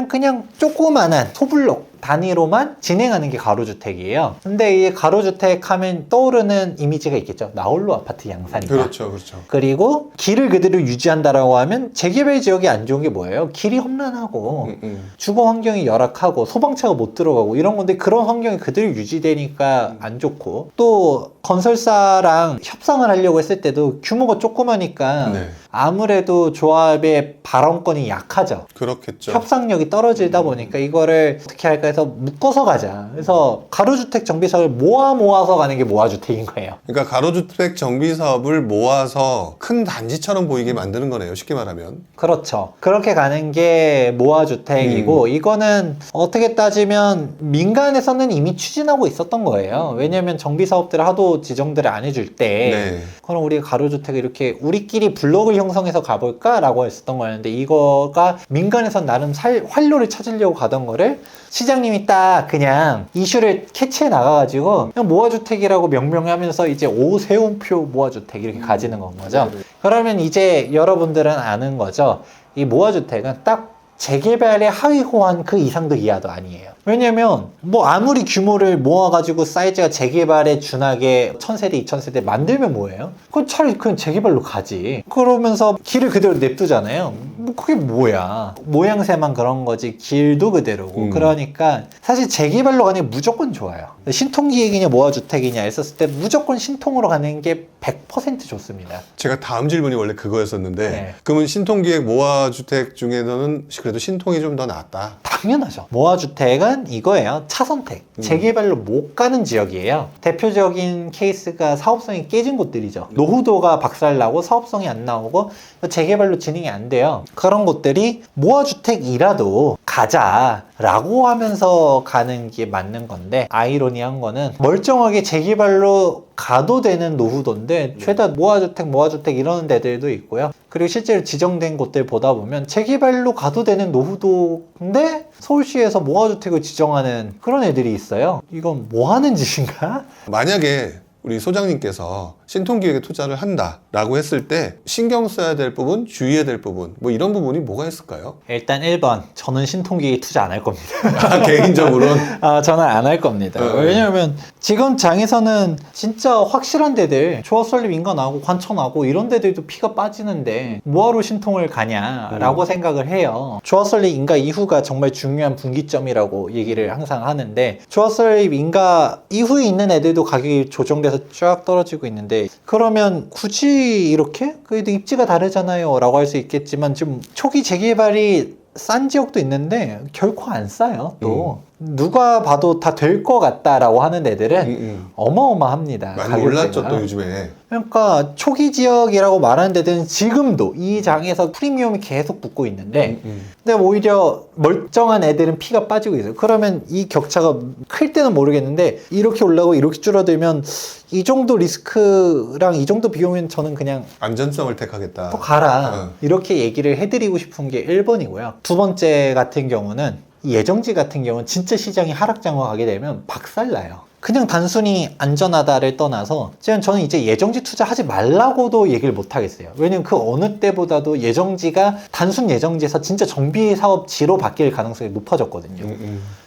그냥 조그만한 소블록 단위로만 진행하는 게 가로주택이에요. 근데 이 가로주택 하면 떠오르는 이미지가 있겠죠. 나홀로 아파트 양산이다. 그렇죠, 그렇죠. 그리고 길을 그대로 유지한다라고 하면 재개발 지역이 안 좋은 게 뭐예요? 길이 험난하고 주거 환경이 열악하고 소방차가 못 들어가고 이런 건데 그런 환경이 그대로 유지되니까 안 좋고 또 건설사랑 협상을 하려고 했을 때도 규모가 조그마니까 네. 아무래도 조합의 발언권이 약하죠. 그렇겠죠. 협상력이 떨어지다 보니까 이거를 어떻게 할까 해서 묶어서 가자. 그래서 가로주택 정비사업을 모아서 가는 게 모아주택인 거예요. 그러니까 가로주택 정비 사업을 모아서 큰 단지처럼 보이게 만드는 거네요. 쉽게 말하면. 그렇죠. 그렇게 가는 게 모아주택이고 이거는 어떻게 따지면 민간에서는 이미 추진하고 있었던 거예요. 왜냐하면 정비사업들을 하도 지정들을 안 해줄 때 네. 그럼 우리가 가로주택을 이렇게 우리끼리 블록을 형성해서 가볼까? 라고 했었던 거였는데 이거가 민간에선 나름 활로를 찾으려고 가던 거를 시장님이 딱 그냥 이슈를 캐치해 나가가지고 그냥 모아주택이라고 명명하면서 이제 오세훈표 모아주택 이렇게 가지는 건 거죠. 그러면 이제 여러분들은 아는 거죠. 이 모아주택은 딱 재개발의 하위 호환 그 이상도 이하도 아니에요. 왜냐면 뭐 아무리 규모를 모아가지고 사이즈가 재개발에 준하게 1000세대, 2000세대 만들면 뭐예요? 그건 차라리 그냥 재개발로 가지. 그러면서 길을 그대로 냅두잖아요. 뭐 그게 뭐야. 모양새만 그런 거지 길도 그대로고. 그러니까 사실 재개발로 가는 게 무조건 좋아요. 신통기획이냐 모아주택이냐 했었을 때 무조건 신통으로 가는 게 100% 좋습니다. 제가 다음 질문이 원래 그거였었는데 네. 그러면 신통기획 모아주택 중에서는 그래도 신통이 좀 더 낫다. 당연하죠. 모아주택은 이거예요. 차선택. 재개발로 못 가는 지역이에요. 대표적인 케이스가 사업성이 깨진 곳들이죠. 노후도가 박살나고 사업성이 안 나오고 재개발로 진행이 안 돼요. 그런 곳들이 모아주택이라도 가자라고 하면서 가는 게 맞는 건데 아이러니한 거는 멀쩡하게 재개발로 가도 되는 노후도인데 죄다 모아주택 이러는 데들도 있고요. 그리고 실제로 지정된 곳들 보다 보면 재개발로 가도 되는 노후도인데 서울시에서 모아주택을 지정하는 그런 애들이 있어요. 이건 뭐 하는 짓인가? 만약에 우리 소장님께서 신통기획에 투자를 한다라고 했을 때 신경 써야 될 부분, 주의해야 될 부분 뭐 이런 부분이 뭐가 있을까요? 일단 1번 저는 신통기획에 투자 안 할 겁니다. 개인적으로는? 저는 안 할 겁니다. 왜냐하면 지금 장에서는 진짜 확실한 데들 조합설립 인가 나오고 관청 나오고 이런 데들도 피가 빠지는데 뭐하러 신통을 가냐라고 생각을 해요. 조합설립 인가 이후가 정말 중요한 분기점이라고 얘기를 항상 하는데 조합설립 인가 이후에 있는 애들도 가격이 조정돼서 쫙 떨어지고 있는데 그러면 굳이 이렇게? 그래도 입지가 다르잖아요 라고 할 수 있겠지만 지금 초기 재개발이 싼 지역도 있는데 결코 안 싸요. 또 누가 봐도 다 될 것 같다라고 하는 애들은 어마어마합니다. 많이 가격대가. 올랐죠 또 요즘에. 그러니까 초기 지역이라고 말하는 데들은 지금도 이 장에서 프리미엄이 계속 붙고 있는데 근데 오히려 멀쩡한 애들은 피가 빠지고 있어요. 그러면 이 격차가 클 때는 모르겠는데 이렇게 올라가고 이렇게 줄어들면 이 정도 리스크랑 이 정도 비용이면 저는 그냥 안전성을 택하겠다. 또 가라 이렇게 얘기를 해드리고 싶은 게 1번이고요. 두 번째 같은 경우는 이 예정지 같은 경우는 진짜 시장이 하락장으로 가게 되면 박살나요. 그냥 단순히 안전하다를 떠나서 저는 이제 예정지 투자하지 말라고도 얘기를 못 하겠어요. 왜냐면 그 어느 때보다도 예정지가 단순 예정지에서 진짜 정비 사업지로 바뀔 가능성이 높아졌거든요.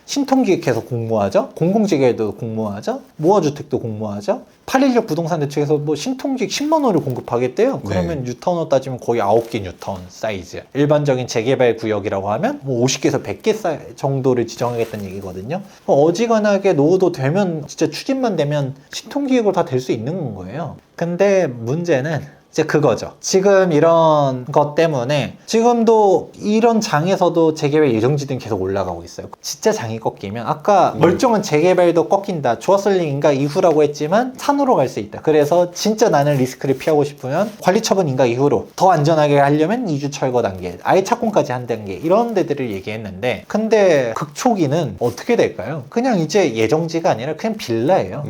신통기획 계속 공모하죠. 공공재개도 공모하죠. 모아주택도 공모하죠. 816 부동산 대책에서 뭐 신통기획 10만 원을 공급하겠대요. 그러면 뉴타운으로 따지면 거의 9개 뉴타운 사이즈. 일반적인 재개발 구역이라고 하면 뭐 50개에서 100개 정도를 지정하겠다는 얘기거든요. 어지간하게 노후도 되면 진짜 추진만 되면 신통기획으로 다 될 수 있는 거예요. 근데 문제는 이제 그거죠. 지금 이런 것 때문에 지금도 이런 장에서도 재개발 예정지들은 계속 올라가고 있어요. 진짜 장이 꺾이면 아까 멀쩡한 재개발도 꺾인다. 조합설립인가 이후라고 했지만 산으로 갈 수 있다. 그래서 진짜 나는 리스크를 피하고 싶으면 관리처분인가 이후로 더 안전하게 하려면 2주 철거 단계, 아예 착공까지 한 단계 이런 데들을 얘기했는데 근데 극초기는 어떻게 될까요? 그냥 이제 예정지가 아니라 그냥 빌라예요.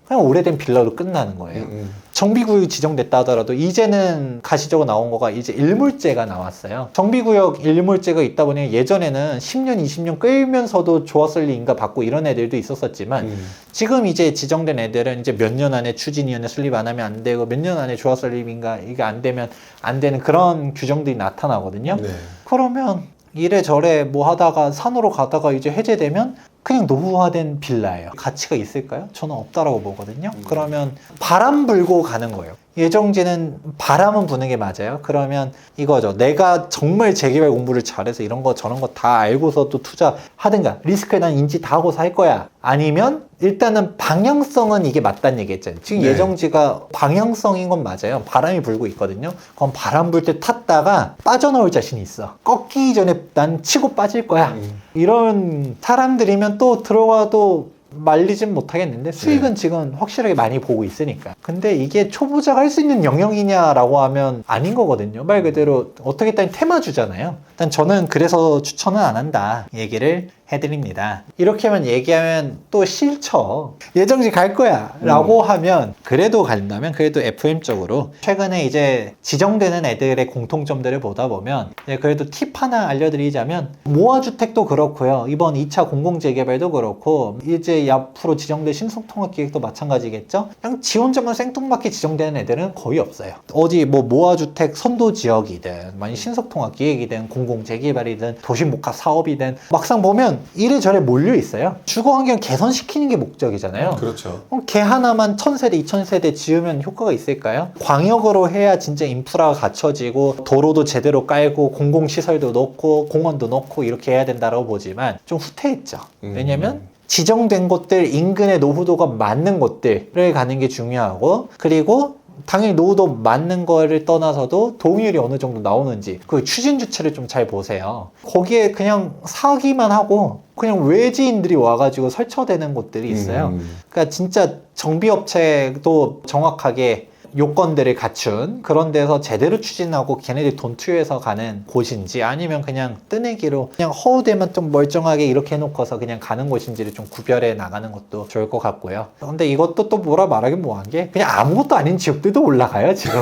그냥 오래된 빌라로 끝나는 거예요. 정비구역이 지정됐다 하더라도 이제는 가시적으로 나온 거가 이제 일몰제가 나왔어요. 정비구역 일몰제가 있다 보니 예전에는 10년, 20년 끌면서도 조합설립 인가 받고 이런 애들도 있었었지만 지금 이제 지정된 애들은 이제 몇 년 안에 추진위원회 설립 안 하면 안 되고 몇 년 안에 조합설립 인가 이게 안 되면 안 되는 그런 규정들이 나타나거든요. 네. 그러면 이래저래 뭐 하다가 산으로 가다가 이제 해제되면 그냥 노후화된 빌라예요. 가치가 있을까요? 저는 없다라고 보거든요. 그러면 바람 불고 가는 거예요. 예정지는 바람은 부는 게 맞아요. 그러면 이거죠. 내가 정말 재개발 공부를 잘해서 이런 거 저런 거 다 알고서 또 투자하든가, 리스크에 대한 인지 다 하고서 할 거야. 아니면 일단은 방향성은 이게 맞다는 얘기했잖아요. 지금 네. 예정지가 방향성인 건 맞아요. 바람이 불고 있거든요. 그럼 바람 불 때 탔다가 빠져나올 자신이 있어. 꺾이기 전에 난 치고 빠질 거야. 이런 사람들이면 또 들어가도 말리진 못하겠는데 수익은 지금 확실하게 많이 보고 있으니까. 근데 이게 초보자가 할 수 있는 영역이냐라고 하면 아닌 거거든요. 말 그대로 어떻게 따니 테마주잖아요. 일단 저는 그래서 추천은 안 한다 얘기를 해드립니다. 이렇게만 얘기하면 또 싫죠. 예정지 갈 거야 라고 하면 그래도 간다면 그래도 FM 쪽으로 최근에 이제 지정되는 애들의 공통점들을 보다 보면 그래도 팁 하나 알려드리자면 모아주택도 그렇고요. 이번 2차 공공재개발도 그렇고 이제 앞으로 지정될 신속통합기획도 마찬가지겠죠. 그냥 지원자만 생뚱맞게 지정되는 애들은 거의 없어요. 어디 뭐 모아주택 선도지역이든 만약 신속통합기획이든 공공재개발이든 도시목합 사업이든 막상 보면 이래저래 몰려 있어요. 주거환경 개선시키는 게 목적이잖아요. 그렇죠. 개 하나만 1000세대, 2000세대 지으면 효과가 있을까요? 광역으로 해야 진짜 인프라가 갖춰지고 도로도 제대로 깔고 공공시설도 넣고 공원도 넣고 이렇게 해야 된다고 보지만 좀 후퇴했죠. 왜냐면 지정된 곳들 인근의 노후도가 맞는 곳들을 가는 게 중요하고, 그리고 당연히 노후도 맞는 거를 떠나서도 동의율이 어느 정도 나오는지 그 추진 주체를 좀 잘 보세요. 거기에 그냥 사기만 하고 그냥 외지인들이 와가지고 설쳐되는 곳들이 있어요. 그러니까 진짜 정비업체도 정확하게 요건들을 갖춘 그런 데서 제대로 추진하고 걔네들 돈 투여해서 가는 곳인지, 아니면 그냥 뜨내기로 그냥 허우대만 좀 멀쩡하게 이렇게 해놓고서 그냥 가는 곳인지를 좀 구별해 나가는 것도 좋을 것 같고요. 근데 이것도 또 뭐라 말하긴 뭐한 게 그냥 아무것도 아닌 지역들도 올라가요 지금.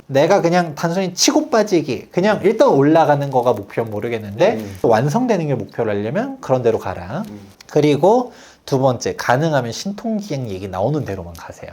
내가 그냥 단순히 치고 빠지기, 그냥 일단 올라가는 거가 목표는 모르겠는데 완성되는 게 목표를 하려면 그런 데로 가라. 그리고 두 번째, 가능하면 신통기행 얘기 나오는 대로만 가세요.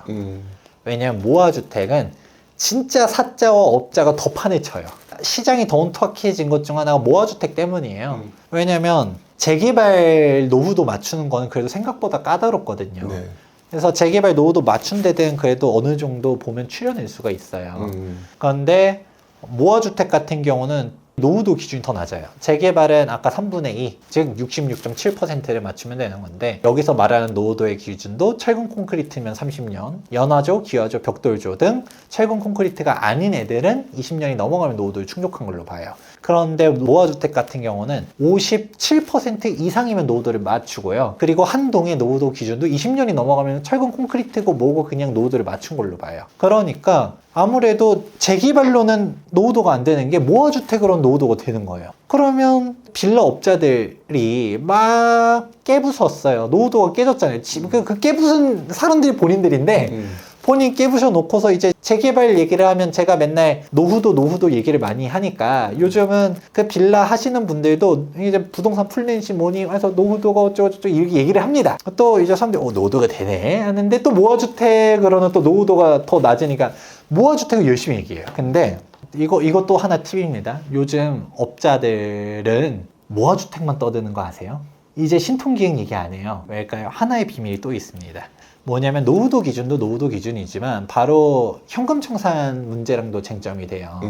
왜냐면 모아주택은 진짜 사자와 업자가 더 판을 쳐요. 시장이 더 혼탁해진 것 중 하나가 모아주택 때문이에요. 왜냐면 재개발 노후도 맞추는 거는 그래도 생각보다 까다롭거든요. 네. 그래서 재개발 노후도 맞춘 데는 그래도 어느 정도 보면 추려낼 수가 있어요. 그런데 모아주택 같은 경우는 노후도 기준이 더 낮아요. 재개발은 아까 3분의 2, 즉 66.7%를 맞추면 되는 건데, 여기서 말하는 노후도의 기준도 철근 콘크리트면 30년, 연화조, 기화조, 벽돌조 등 철근 콘크리트가 아닌 애들은 20년이 넘어가면 노후도를 충족한 걸로 봐요. 그런데 모아주택 같은 경우는 57% 이상이면 노후도를 맞추고요. 그리고 한 동의 노후도 기준도 20년이 넘어가면 철근 콘크리트고 뭐고 그냥 노후도를 맞춘 걸로 봐요. 그러니까 아무래도 재개발로는 노후도가 안 되는 게 모아주택으로는 노후도가 되는 거예요. 그러면 빌라 업자들이 막 깨부쉈어요. 노후도가 깨졌잖아요. 그 깨부순 사람들이 본인들인데 본인 깨부셔 놓고서 이제 재개발 얘기를 하면 제가 맨날 노후도 얘기를 많이 하니까 요즘은 그 빌라 하시는 분들도 이제 부동산 풀린시 뭐니 해서 노후도가 어쩌고저쩌고 이렇게 얘기를 합니다. 또 이제 사람들이 노후도가 되네 하는데 또 모아주택으로는 또 노후도가 더 낮으니까 모아주택을 열심히 얘기해요. 근데 이것도 하나 팁입니다. 요즘 업자들은 모아주택만 떠드는 거 아세요? 이제 신통기행 얘기 안 해요. 왜일까요? 하나의 비밀이 또 있습니다. 뭐냐면 노후도 기준도 노후도 기준이지만 바로 현금 청산 문제랑도 쟁점이 돼요.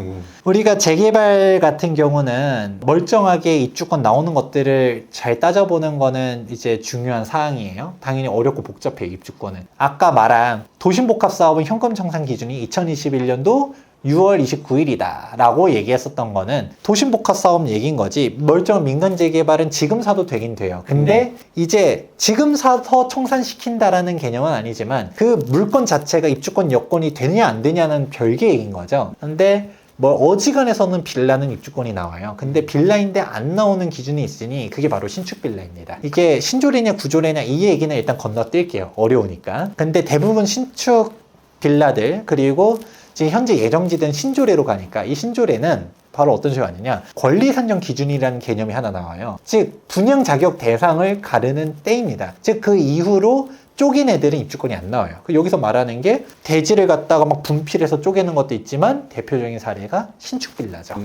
우리가 재개발 같은 경우는 멀쩡하게 입주권 나오는 것들을 잘 따져보는 거는 이제 중요한 사항이에요. 당연히 어렵고 복잡해요, 입주권은. 아까 말한 도심복합 사업은 현금 청산 기준이 2021년도 6월 29일이다 라고 얘기했었던 거는 도심복합 사업 얘기인 거지, 멀쩡한 민간 재개발은 지금 사도 되긴 돼요. 근데 이제 지금 사서 청산시킨다라는 개념은 아니지만 그 물건 자체가 입주권 여건이 되느냐 안 되냐는 별개 얘기인 거죠. 근데 어지간해서는 빌라는 입주권이 나와요. 근데 빌라인데 안 나오는 기준이 있으니 그게 바로 신축 빌라입니다. 이게 신조례냐 구조례냐 이 얘기는 일단 건너뛸게요. 어려우니까. 근데 대부분 신축 빌라들, 그리고 지금 현재 예정지된 신조례로 가니까 이 신조례는 바로 어떤 식으로 하느냐, 권리산정 기준이라는 개념이 하나 나와요. 즉 분양 자격 대상을 가르는 때입니다. 즉 그 이후로 쪼긴 애들은 입주권이 안 나와요. 여기서 말하는 게 대지를 갖다가 막 분필해서 쪼개는 것도 있지만 대표적인 사례가 신축 빌라죠.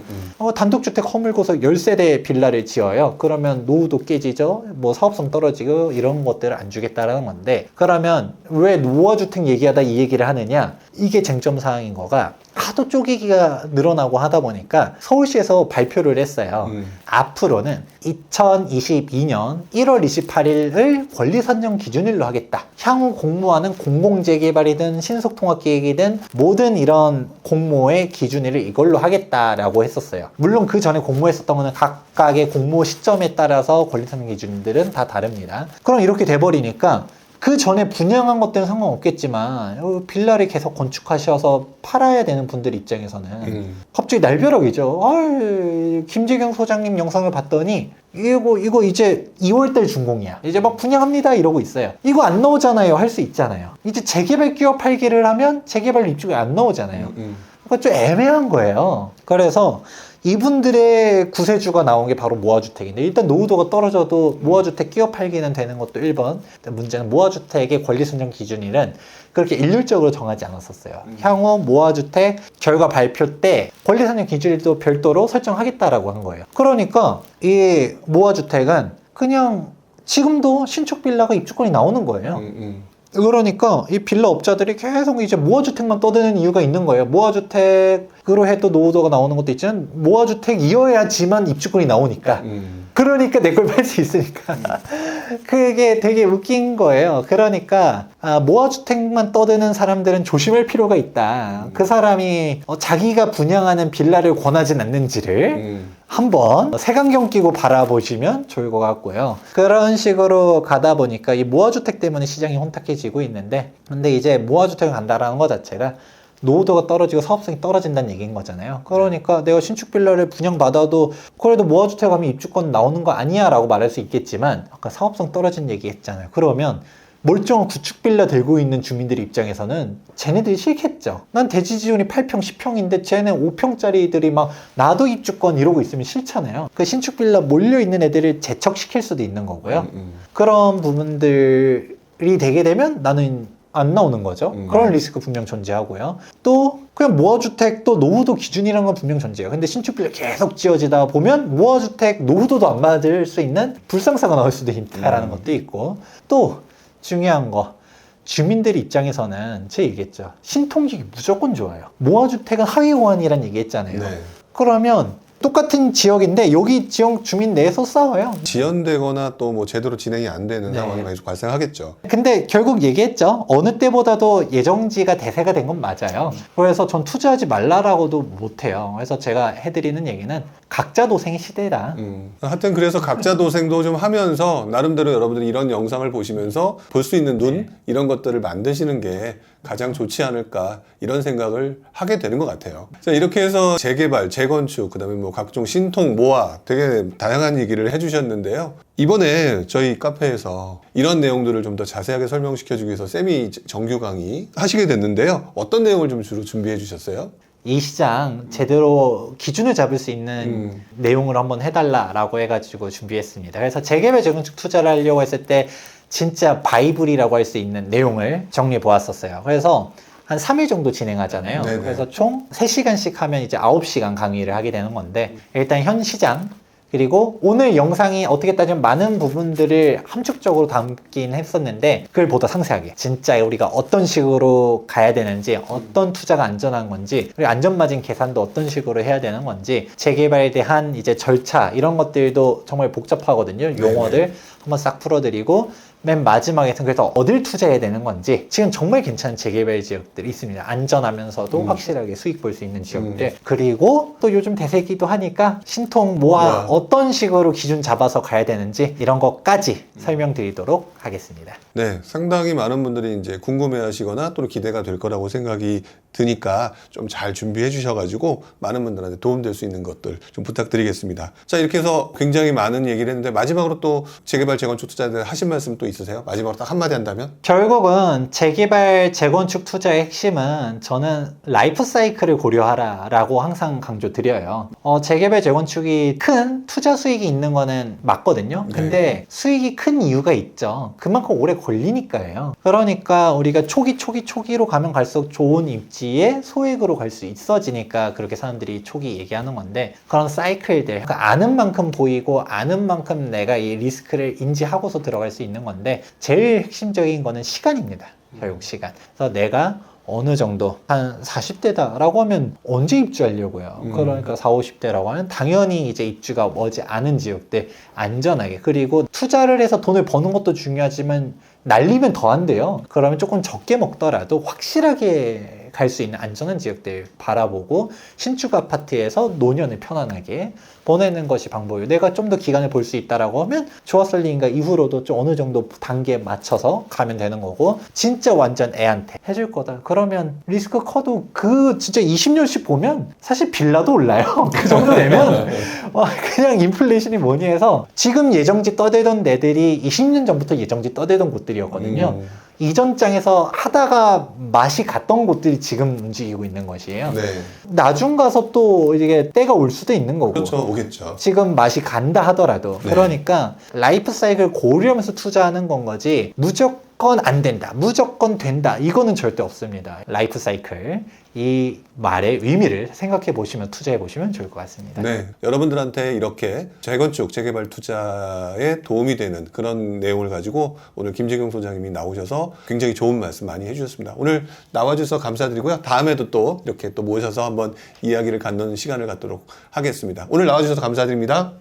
단독주택 허물고서 10세대 빌라를 지어요. 그러면 노후도 깨지죠. 뭐 사업성 떨어지고 이런 것들을 안 주겠다라는 건데, 그러면 왜 노후주택 얘기하다 이 얘기를 하느냐? 이게 쟁점 사항인 거가 하도 쪼개기가 늘어나고 하다 보니까 서울시에서 발표를 했어요. 앞으로는 2022년 1월 28일을 권리선정 기준일로 하겠다. 향후 공모하는 공공재개발이든 신속통합계획이든 모든 이런 공모의 기준일을 이걸로 하겠다라고 했었어요. 물론 그 전에 공모했었던 거는 각각의 공모 시점에 따라서 권리선정 기준들은 다 다릅니다. 그럼 이렇게 돼버리니까 그 전에 분양한 것들은 상관없겠지만 빌라를 계속 건축하셔서 팔아야 되는 분들 입장에서는 갑자기 날벼락이죠. 김재경 소장님 영상을 봤더니 이거 이제 2월달 준공이야. 이제 막 분양합니다 이러고 있어요. 이거 안 나오잖아요. 할 수 있잖아요. 이제 재개발 끼워 팔기를 하면 재개발 입주가 안 나오잖아요. 그러니까 좀 애매한 거예요. 그래서 이분들의 구세주가 나온 게 바로 모아주택인데, 일단 노후도가 떨어져도 모아주택 끼워 팔기는 되는 것도 1번. 문제는 모아주택의 권리선정 기준일은 그렇게 일률적으로 정하지 않았었어요. 향후 모아주택 결과 발표 때 권리선정 기준일도 별도로 설정하겠다라고 한 거예요. 그러니까 이 모아주택은 그냥 지금도 신축 빌라가 입주권이 나오는 거예요. 그러니까 이 빌라 업자들이 계속 이제 모아주택만 떠드는 이유가 있는 거예요. 모아주택으로 해도 노후도가 나오는 것도 있지만 모아주택이어야지만 입주권이 나오니까. 그러니까 내 걸 팔 수 있으니까. 그게 되게 웃긴 거예요. 그러니까 모아주택만 떠드는 사람들은 조심할 필요가 있다. 그 사람이 자기가 분양하는 빌라를 권하진 않는지를 한번 색안경 끼고 바라보시면 좋을 것 같고요. 그런 식으로 가다 보니까 이 모아주택 때문에 시장이 혼탁해지고 있는데, 근데 이제 모아주택을 간다라는 것 자체가 노후도가 떨어지고 사업성이 떨어진다는 얘기인 거잖아요. 그러니까 내가 신축 빌라를 분양받아도 그래도 모아주택 가면 입주권 나오는 거 아니야 라고 말할 수 있겠지만, 아까 사업성 떨어진 얘기 했잖아요. 그러면 멀쩡한 구축 빌라 들고 있는 주민들 입장에서는 쟤네들이 싫겠죠. 난 대지 지분이 8평, 10평인데 쟤네 5평짜리들이 막 나도 입주권 이러고 있으면 싫잖아요. 그 신축 빌라 몰려있는 애들을 재척시킬 수도 있는 거고요. 그런 부분들이 되게 되면 나는 안 나오는 거죠. 그런 리스크 분명 존재하고요. 또 그냥 모아주택도 노후도 기준이라는 건 분명 존재해요. 근데 신축 빌라 계속 지어지다 보면 모아주택 노후도도 안 맞을 수 있는 불상사가 나올 수도 있다라는 것도 있고, 또 중요한 거, 주민들 입장에서는 제가 얘기했죠. 신통력이 무조건 좋아요. 모아주택은 하위 호환이란 얘기 했잖아요. 네. 그러면 똑같은 지역인데 여기 지역 주민 내에서 싸워요. 지연되거나 또 뭐 제대로 진행이 안 되는 네. 상황이 계속 발생하겠죠. 근데 결국 얘기했죠. 어느 때보다도 예정지가 대세가 된 건 맞아요. 그래서 전 투자하지 말라라고도 못해요. 그래서 제가 해드리는 얘기는 각자 도생의 시대다. 하여튼 그래서 각자 도생도 좀 하면서 나름대로 여러분들이 이런 영상을 보시면서 볼 수 있는 눈 이런 것들을 만드시는 게 가장 좋지 않을까 이런 생각을 하게 되는 것 같아요. 자, 이렇게 해서 재개발, 재건축, 그다음에 뭐 각종 신통, 모아 되게 다양한 얘기를 해주셨는데요. 이번에 저희 카페에서 이런 내용들을 좀 더 자세하게 설명시켜주기 위해서 세미 정규 강의 하시게 됐는데요. 어떤 내용을 좀 주로 준비해 주셨어요? 이 시장 제대로 기준을 잡을 수 있는 내용을 한번 해달라라고 해가지고 준비했습니다. 그래서 재개발 재건축 투자를 하려고 했을 때 진짜 바이블이라고 할 수 있는 내용을 정리해 보았었어요. 그래서 한 3일 정도 진행하잖아요. 네네. 그래서 총 3시간씩 하면 이제 9시간 강의를 하게 되는 건데, 일단 현 시장, 그리고 오늘 영상이 어떻게 따지면 많은 부분들을 함축적으로 담긴 했었는데 그걸 보다 상세하게 진짜 우리가 어떤 식으로 가야 되는지, 어떤 투자가 안전한 건지, 그리고 안전마진 계산도 어떤 식으로 해야 되는 건지, 재개발에 대한 이제 절차 이런 것들도 정말 복잡하거든요. 용어들 한번 싹 풀어드리고, 맨 마지막에는 그래서 어딜 투자해야 되는 건지, 지금 정말 괜찮은 재개발 지역들이 있습니다. 안전하면서도 확실하게 수익 볼 수 있는 지역들. 그리고 또 요즘 대세기도 하니까 신통, 모아 어떤 식으로 기준 잡아서 가야 되는지 이런 것까지 설명드리도록 하겠습니다. 네, 상당히 많은 분들이 이제 궁금해하시거나 또 기대가 될 거라고 생각이 드니까 좀 잘 준비해 주셔가지고 많은 분들한테 도움될 수 있는 것들 좀 부탁드리겠습니다. 자, 이렇게 해서 굉장히 많은 얘기를 했는데 마지막으로 또 재개발 재건축 투자자들 하신 말씀 또 있으세요? 마지막으로 딱 한마디 한다면? 결국은 재개발, 재건축 투자의 핵심은 저는 라이프 사이클을 고려하라 라고 항상 강조드려요. 재개발, 재건축이 큰 투자 수익이 있는 거는 맞거든요. 근데 수익이 큰 이유가 있죠. 그만큼 오래 걸리니까요. 그러니까 우리가 초기로 가면 갈수록 좋은 입지에 소액으로 갈 수 있어지니까 그렇게 사람들이 초기 얘기하는 건데, 그런 사이클들, 그러니까 아는 만큼 보이고 아는 만큼 내가 이 리스크를 인지하고서 들어갈 수 있는 건데, 제일 핵심적인 거는 시간입니다. 결국 시간. 그래서 내가 어느 정도 한 40대다라고 하면 언제 입주하려고요? 그러니까 40, 50대라고 하면 당연히 이제 입주가 머지 않은 지역들 안전하게, 그리고 투자를 해서 돈을 버는 것도 중요하지만 날리면 더 안 돼요. 그러면 조금 적게 먹더라도 확실하게 갈 수 있는 안전한 지역들 바라보고 신축 아파트에서 노년을 편안하게 보내는 것이 방법이에요. 내가 좀 더 기간을 볼 수 있다라고 하면 조합설립인가 이후로도 좀 어느 정도 단계에 맞춰서 가면 되는 거고, 진짜 완전 애한테 해줄 거다 그러면 리스크 커도 그 진짜 20년씩 보면 사실 빌라도 올라요. 그 정도 되면 그냥 인플레이션이 뭐니 해서, 지금 예정지 떠대던 데들이 20년 전부터 예정지 떠대던 곳들이었거든요. 이전 장에서 하다가 맛이 갔던 곳들이 지금 움직이고 있는 것이에요. 네. 나중 가서 또 이게 때가 올 수도 있는 거고. 그렇죠. 오겠죠. 지금 맛이 간다 하더라도. 네. 그러니까 라이프 사이클 고려하면서 투자하는 건 거지, 무조건 안 된다, 무조건 된다, 이거는 절대 없습니다. 라이프 사이클, 이 말의 의미를 생각해 보시면 투자해 보시면 좋을 것 같습니다. 네, 여러분들한테 이렇게 재건축, 재개발 투자에 도움이 되는 그런 내용을 가지고 오늘 김재경 소장님이 나오셔서 굉장히 좋은 말씀 많이 해주셨습니다. 오늘 나와주셔서 감사드리고요. 다음에도 또 이렇게 또 모셔서 한번 이야기를 갖는 시간을 갖도록 하겠습니다. 오늘 나와주셔서 감사드립니다.